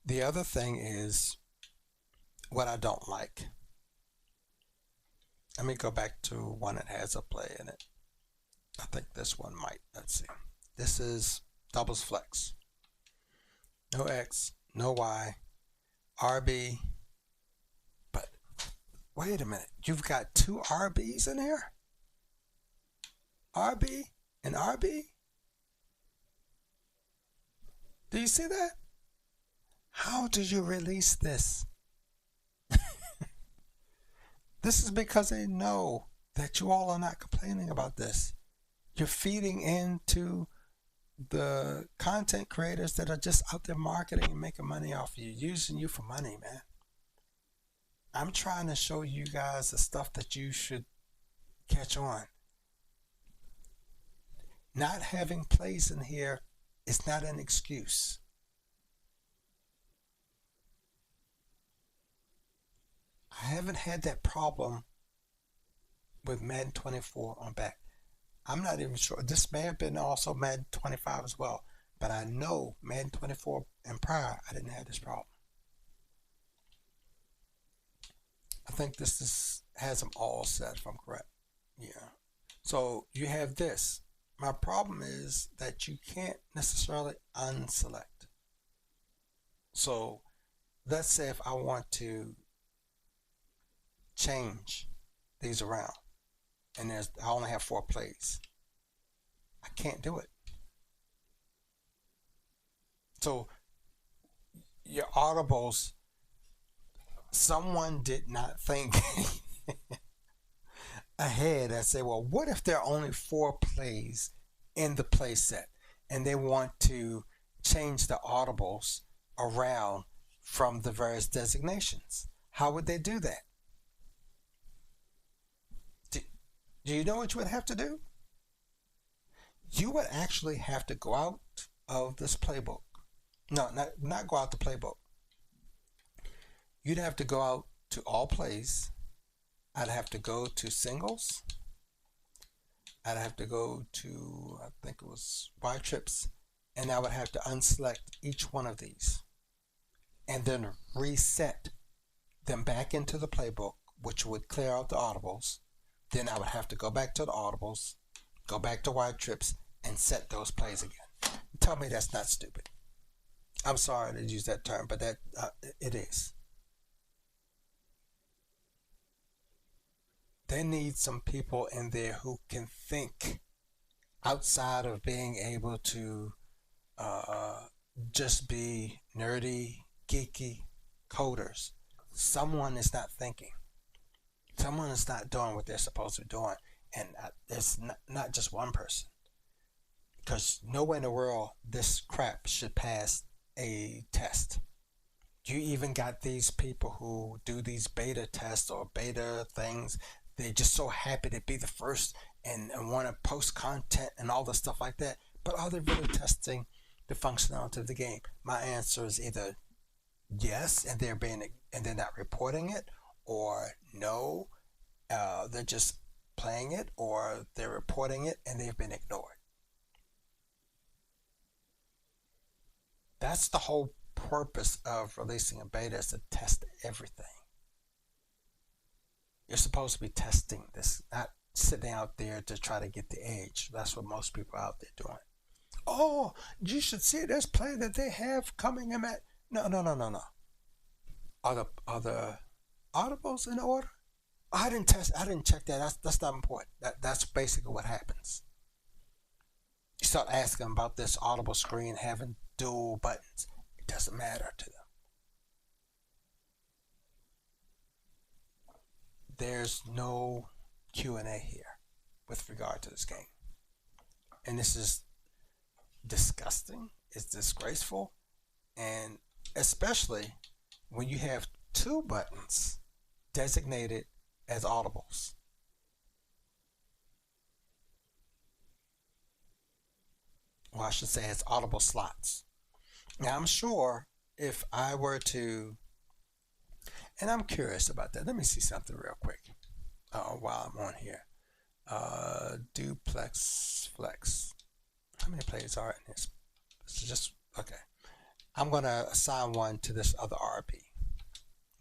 The other thing is what I don't like. Let me go back to one that has a play in it. I think this one might. Let's see. This is doubles flex. No X, no Y, RB. But wait a minute. You've got two RBs in here? RB and RB? Do you see that? How did you release this? This is because they know that you all are not complaining about this. You're feeding into the content creators that are just out there marketing and making money off of you, using you for money, man. I'm trying to show you guys the stuff that you should catch on. Not having plays in here is not an excuse. I haven't had that problem with Madden 24 on back. I'm not even sure. This may have been also Madden 25 as well. But I know Madden 24 and prior, I didn't have this problem. I think this has them all set, if I'm correct. Yeah. So you have this. My problem is that you can't necessarily unselect. So let's say if I want to change these around, and I only have 4 plays, I can't do it. So your audibles, someone did not think ahead and say, well, what if there are only 4 plays in the play set and they want to change the audibles around from the various designations? How would they do that? Do you know what you would have to do? You would actually have to go out of this playbook. No, not go out the playbook. You'd have to go out to all plays. I'd have to go to singles. I'd have to go to, I think it was wide trips, and I would have to unselect each one of these and then reset them back into the playbook, which would clear out the audibles. Then I would have to go back to the audibles, go back to wide trips, and set those plays again. Tell me that's not stupid. I'm sorry to use that term, but that it is. They need some people in there who can think outside of being able to just be nerdy, geeky coders. Someone is not thinking. Someone is not doing what they're supposed to be doing. And it's not just one person. Because nowhere in the world this crap should pass a test. You even got these people who do these beta tests or beta things. They're just so happy to be the first and want to post content and all the stuff like that. But are they really testing the functionality of the game? My answer is either yes, and they're not reporting it, or no, they're just playing it, or they're reporting it and they've been ignored. That's the whole purpose of releasing a beta, is to test everything. You're supposed to be testing this, not sitting out there to try to get the edge. That's what most people are out there doing. Oh, you should see this play that they have coming in at. No. Are the audibles in order? I didn't check that. That's not important. That's basically what happens. You start asking about this audible screen having dual buttons. It doesn't matter to them. There's no Q&A here with regard to this game. And this is disgusting. It's disgraceful. And especially when you have two buttons designated as audibles. Well, I should say as audible slots. Now, I'm sure if I were to, and I'm curious about that. Let me see something real quick while I'm on here. Duplex Flex. How many plays are in this? This is just, okay. I'm going to assign one to this other RB.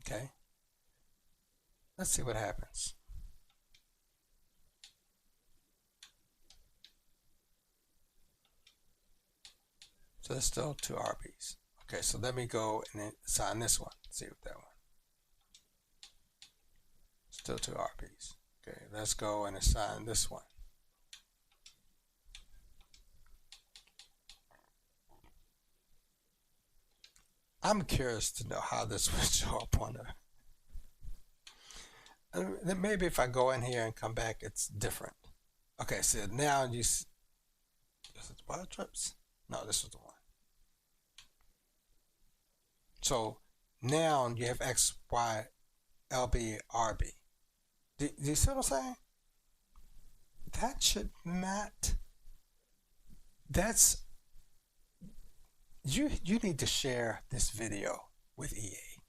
Okay. Let's see what happens. So there's still two RBs. Okay, so let me go and assign this one. See what that one. Still two RBs. Okay, let's go and assign this one. I'm curious to know how this would show up on the. Maybe if I go in here and come back, it's different. Okay, so now you. Is it wild trips? No, this was the one. So now you have X, Y, LB, RB. Do you see what I'm saying? That should not. That's. You need to share this video with EA.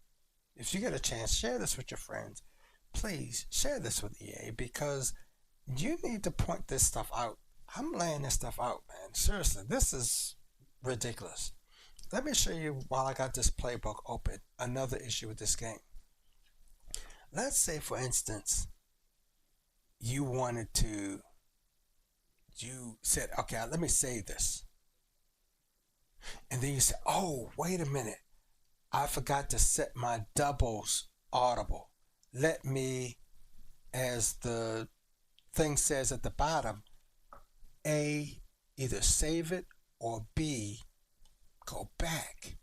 If you get a chance, share this with your friends. Please share this with EA, because you need to point this stuff out. I'm laying this stuff out, man. Seriously, this is ridiculous. Let me show you, while I got this playbook open, another issue with this game. Let's say, for instance, you said, okay, let me save this. And then you say, oh, wait a minute. I forgot to set my doubles audible. Let me, as the thing says at the bottom, A, either save it, or B, go back.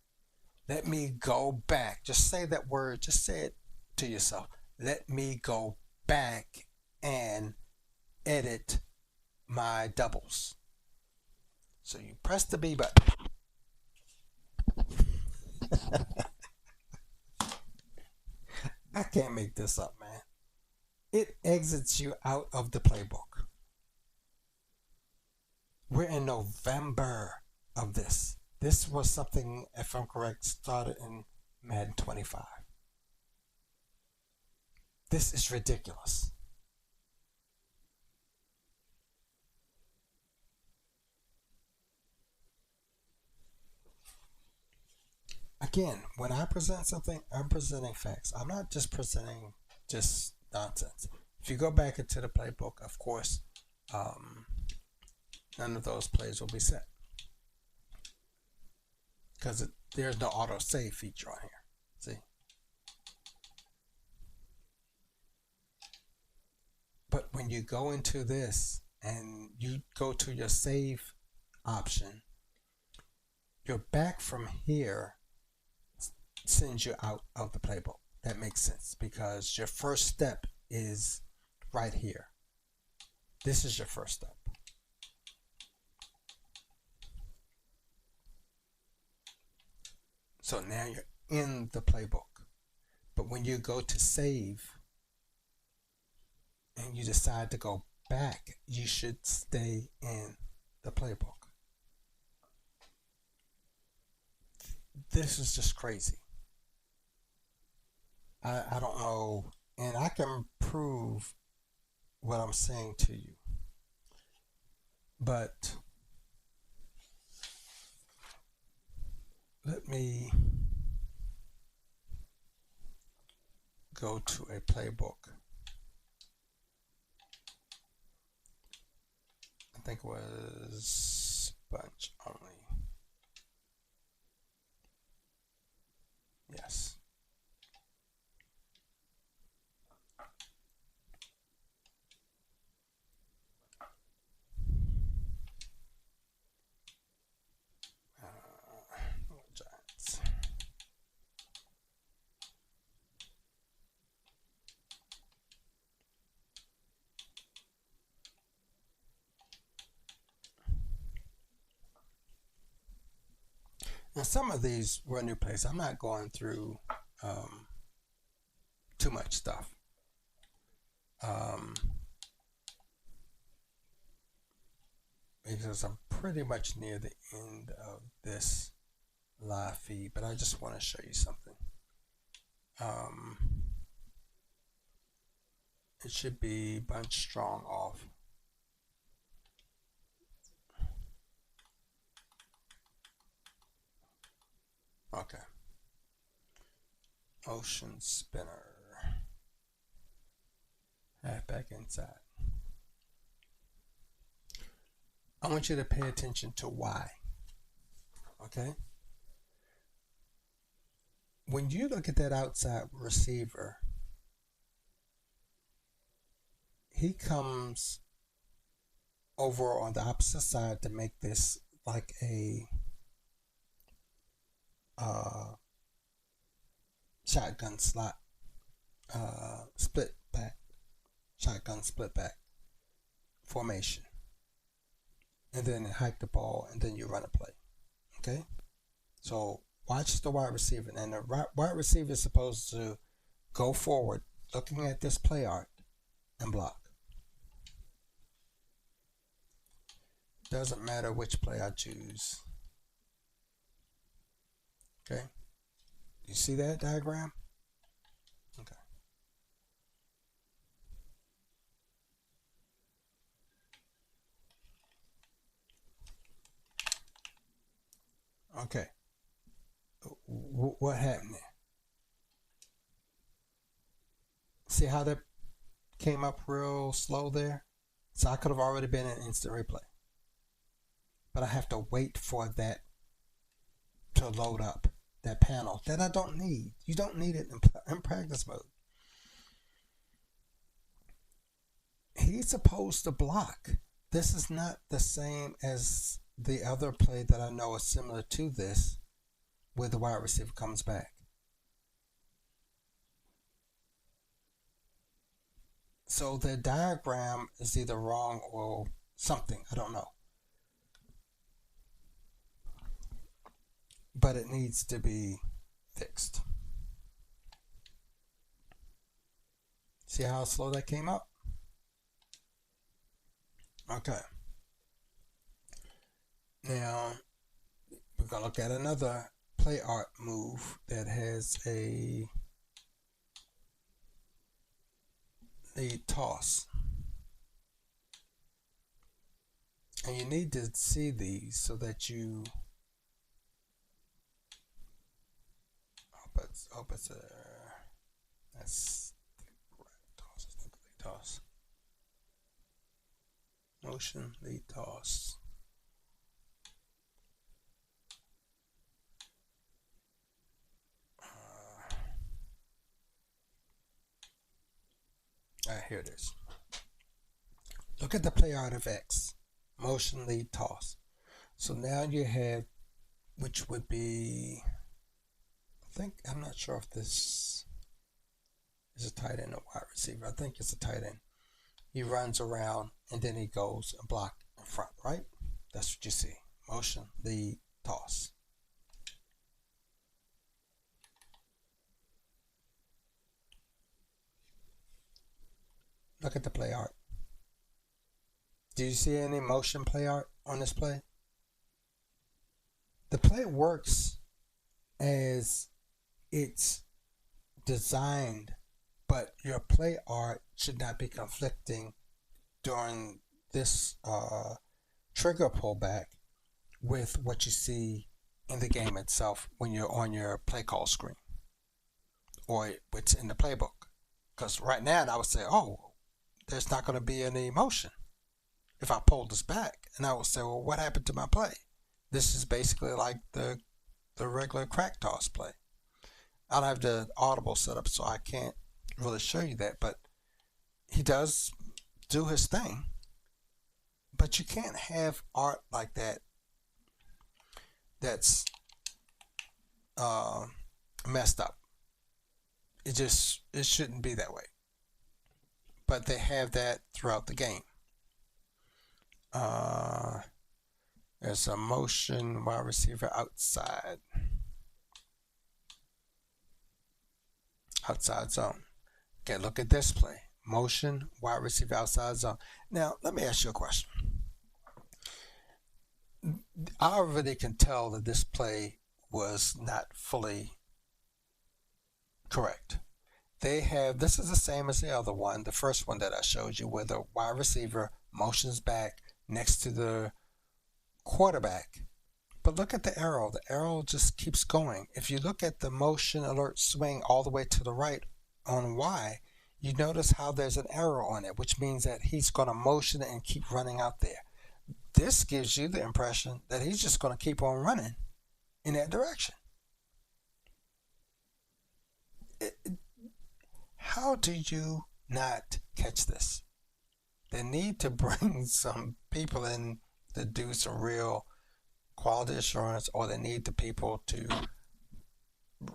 Let me go back. Just say that word. Just say it to yourself. Let me go back and edit my doubles. So you press the B button. I can't make this up, man. it exits you out of the playbook. We're in November of this. This was something, if I'm correct, started in Madden 25. This is ridiculous. Again, when I present something, I'm presenting facts. I'm not just presenting just nonsense. If you go back into the playbook, of course, none of those plays will be set because there's no auto save feature on here. See? But when you go into this and you go to your save option, your back from here sends you out of the playbook. That makes sense because your first step is right here. This is your first step. So now you're in the playbook. But when you go to save and you decide to go back, you should stay in the playbook. This is just crazy. I don't know, and I can prove what I'm saying to you. But let me go to a playbook. I think it was bunch only. Yes. Giants. Now, some of these were new plays. I'm not going through too much stuff. Because I'm pretty much near the end of this live feed, but I just want to show you something. It should be bunch strong off. Okay. Ocean spinner. Halfback inside. I want you to pay attention to why. Okay? When you look at that outside receiver, he comes over on the opposite side to make this like a shotgun slot, split back, shotgun split back formation. And then hike the ball, and then you run a play. Okay? So watch the wide receiver. And the wide receiver is supposed to go forward, looking at this play art, and block. Doesn't matter which play I choose. Okay? You see that diagram? Okay. Okay. What happened there? See how that came up real slow there? So I could have already been in instant replay. But I have to wait for that to load up, that panel that I don't need. You don't need it in practice mode. He's supposed to block. This is not the same as the other play that I know is similar to this, where the wide receiver comes back. So the diagram is either wrong or something. I don't know. But it needs to be fixed. See how slow that came up? Okay. Now, we're going to look at another play art move that has a lead toss. And you need to see these so that you hope it's a that's the correct toss. It's not the lead toss. Motion lead toss. Here it is. Look at the play art of X. Motion lead toss. So now you have, which would be, I'm not sure if this is a tight end or wide receiver. I think it's a tight end. He runs around and then he goes and block in front, right? That's what you see. Motion lead toss. Look at the play art. Do you see any motion play art on this play? The play works as it's designed, but your play art should not be conflicting during this trigger pullback with what you see in the game itself when you're on your play call screen or what's in the playbook. Because right now I would say, oh, there's not going to be any motion if I pull this back. And I would say, well, what happened to my play? This is basically like the regular crack toss play. I don't have the audible set up, so I can't really show you that, but he does do his thing. But you can't have art like that that's messed up. It shouldn't be that way. But they have that throughout the game. There's a motion wide receiver outside zone. Okay, look at this play. Motion wide receiver outside zone. Now, let me ask you a question. I already can tell that this play was not fully correct. This is the same as the other one, the first one that I showed you, where the wide receiver motions back next to the quarterback. But look at the arrow. The arrow just keeps going. If you look at the motion alert swing all the way to the right on Y, you notice how there's an arrow on it, which means that he's going to motion and keep running out there. This gives you the impression that he's just going to keep on running in that direction. How do you not catch this? They need to bring some people in to do some real quality assurance, or they need the people to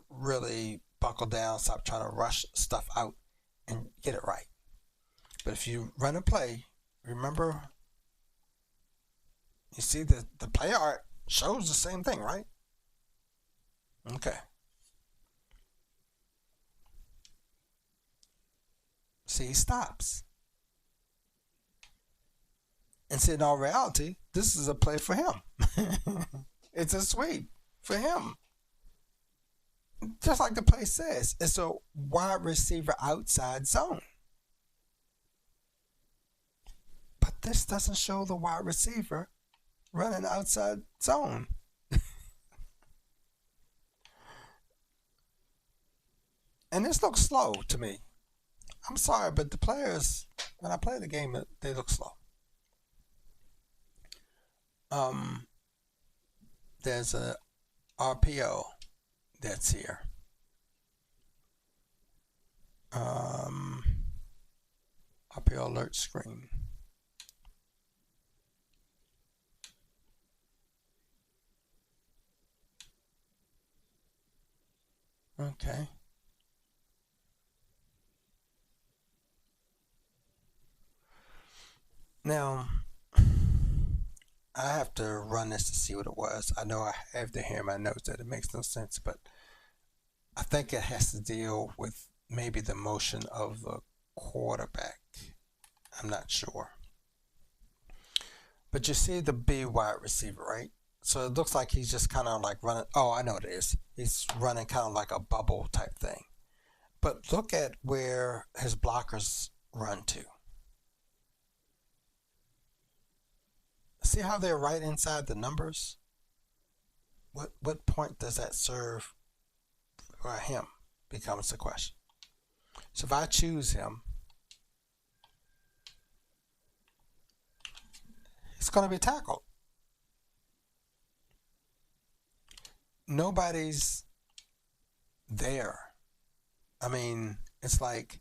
really buckle down, stop trying to rush stuff out and get it right. But if you run a play, remember, you see the play art shows the same thing, right? Okay. See, he stops. And see, in all reality, this is a play for him. It's a sweep for him. Just like the play says, it's a wide receiver outside zone. But this doesn't show the wide receiver running outside zone. And this looks slow to me. I'm sorry, but the players, when I play the game, they look slow. There's a RPO that's here. RPO alert screen. Okay. Now, I have to run this to see what it was. I know I have to hear in my notes that it makes no sense, but I think it has to deal with maybe the motion of the quarterback. I'm not sure. But you see the B wide receiver, right? So it looks like he's just kind of like running. Oh, I know what it is. He's running kind of like a bubble type thing. But look at where his blockers run to. See how they're right inside the numbers? What point does that serve for him becomes the question. So if I choose him, it's going to be tackled. Nobody's there. I mean, it's like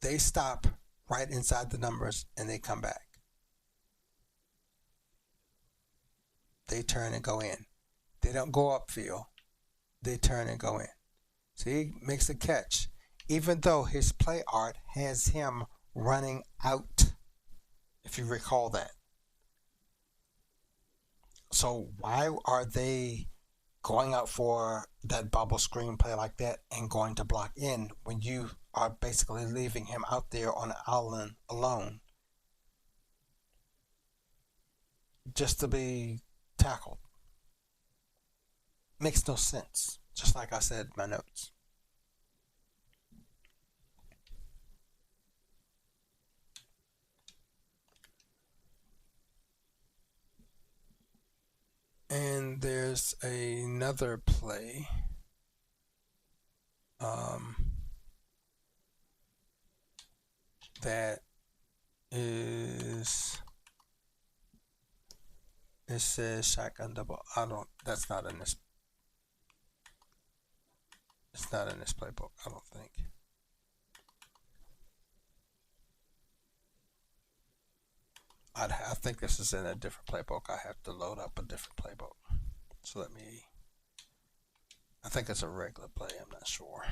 they stop right inside the numbers and they come back. They turn and go in. They don't go upfield. They turn and go in. So he makes a catch, even though his play art has him running out, if you recall that. So why are they going out for that bubble screen play like that and going to block in when you are basically leaving him out there on an island alone just to be tackled? Makes no sense, just like I said in my notes. And there's another play. That is, it says shotgun double. That's not in this. It's not in this playbook, I don't think. I think this is in a different playbook. I have to load up a different playbook. So I think it's a regular play, I'm not sure.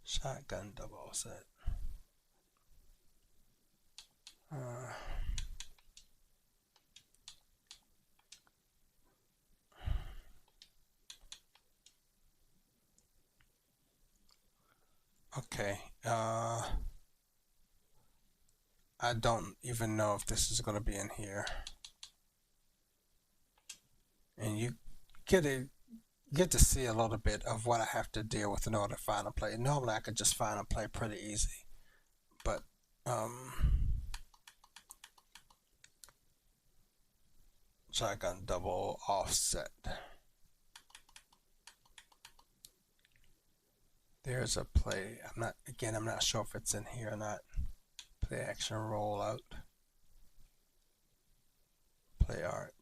Shotgun double set. Okay. I don't even know if this is going to be in here. And you get to see a little bit of what I have to deal with in order to find a play. Normally I could just find a play pretty easy. But shotgun double offset. There's a play. I'm not sure if it's in here or not. Play action rollout. Play art.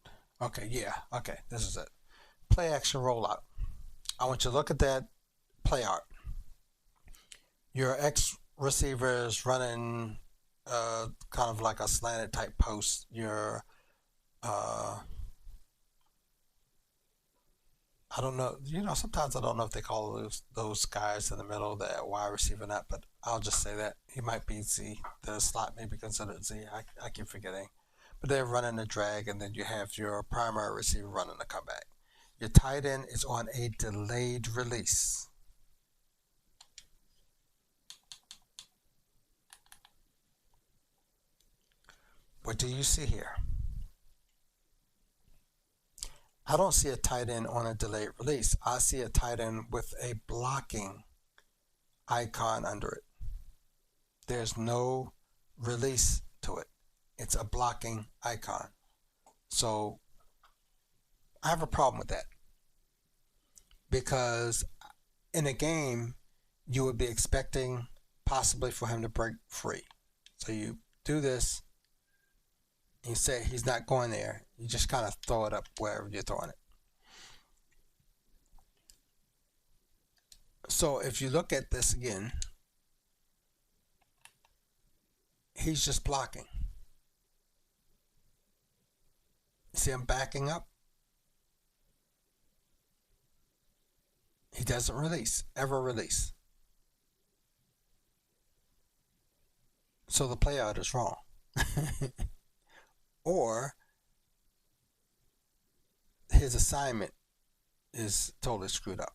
Okay, yeah. Okay, this is it. Play action rollout. I want you to look at that play art. Your X receiver is running kind of like a slanted type post. Your I don't know. Sometimes I don't know if they call those guys in the middle the wide receiver or not, but I'll just say that he might be Z. The slot may be considered Z. I keep forgetting. But they're running a drag, and then you have your primary receiver running a comeback. Your tight end is on a delayed release. What do you see here? I don't see a tight end on a delayed release. I see a tight end with a blocking icon under it. There's no release to it. It's a blocking icon. So I have a problem with that. Because in a game, you would be expecting possibly for him to break free. So you do this. You say he's not going there. You just kind of throw it up wherever you're throwing it. So if you look at this again, he's just blocking. See him backing up? He doesn't release, ever release. So the play out is wrong. Or his assignment is totally screwed up.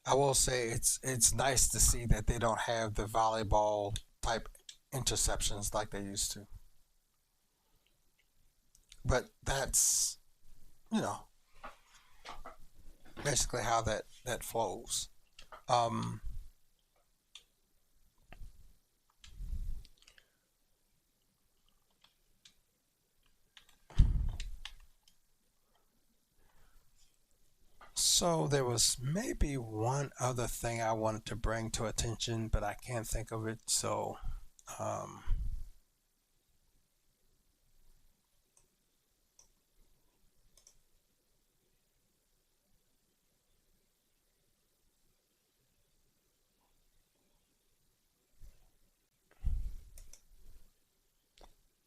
I will say it's nice to see that they don't have the volleyball type interceptions like they used to. But that's, you know, basically how that flows. Um, so there was maybe one other thing I wanted to bring to attention, but I can't think of it. So um,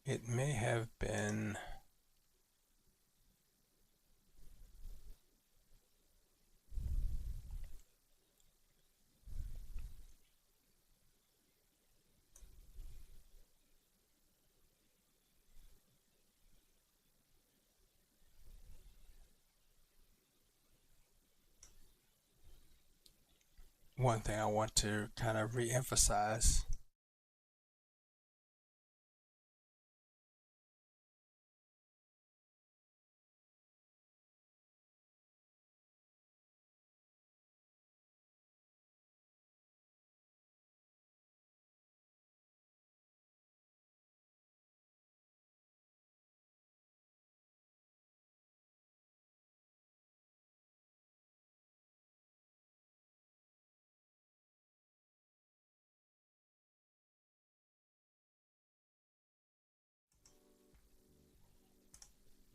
it may have been. One thing I want to kind of re-emphasize.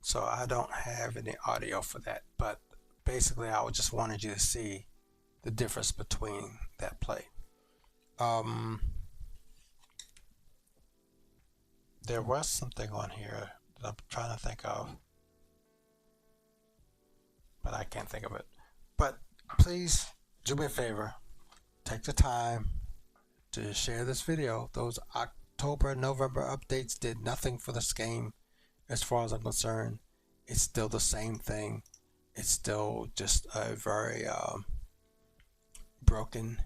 So I don't have any audio for that, but basically I just wanted you to see the difference between that play. There was something on here that I'm trying to think of, but I can't think of it. But please do me a favor, take the time to share this video. Those October, November updates did nothing for this game as far as I'm concerned. It's still the same thing. It's still just a very broken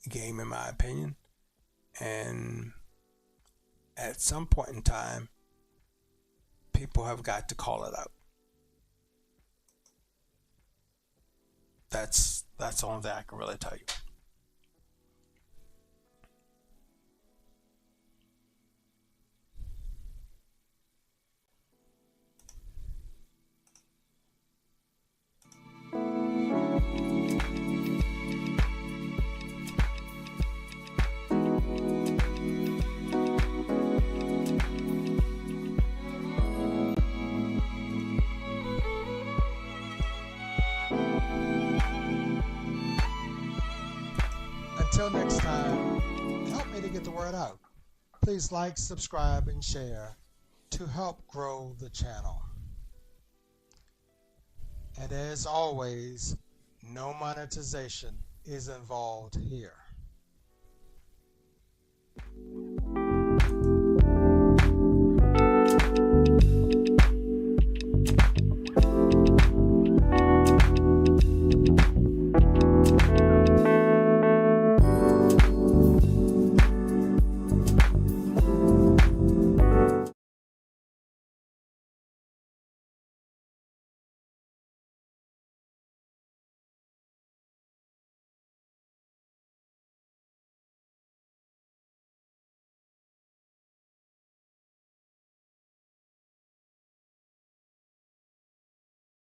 game in my opinion. And at some point in time, people have got to call it out. That's the only thing I can really tell you. Until next time, help me to get the word out. Please like, subscribe, and share to help grow the channel. And as always, no monetization is involved here.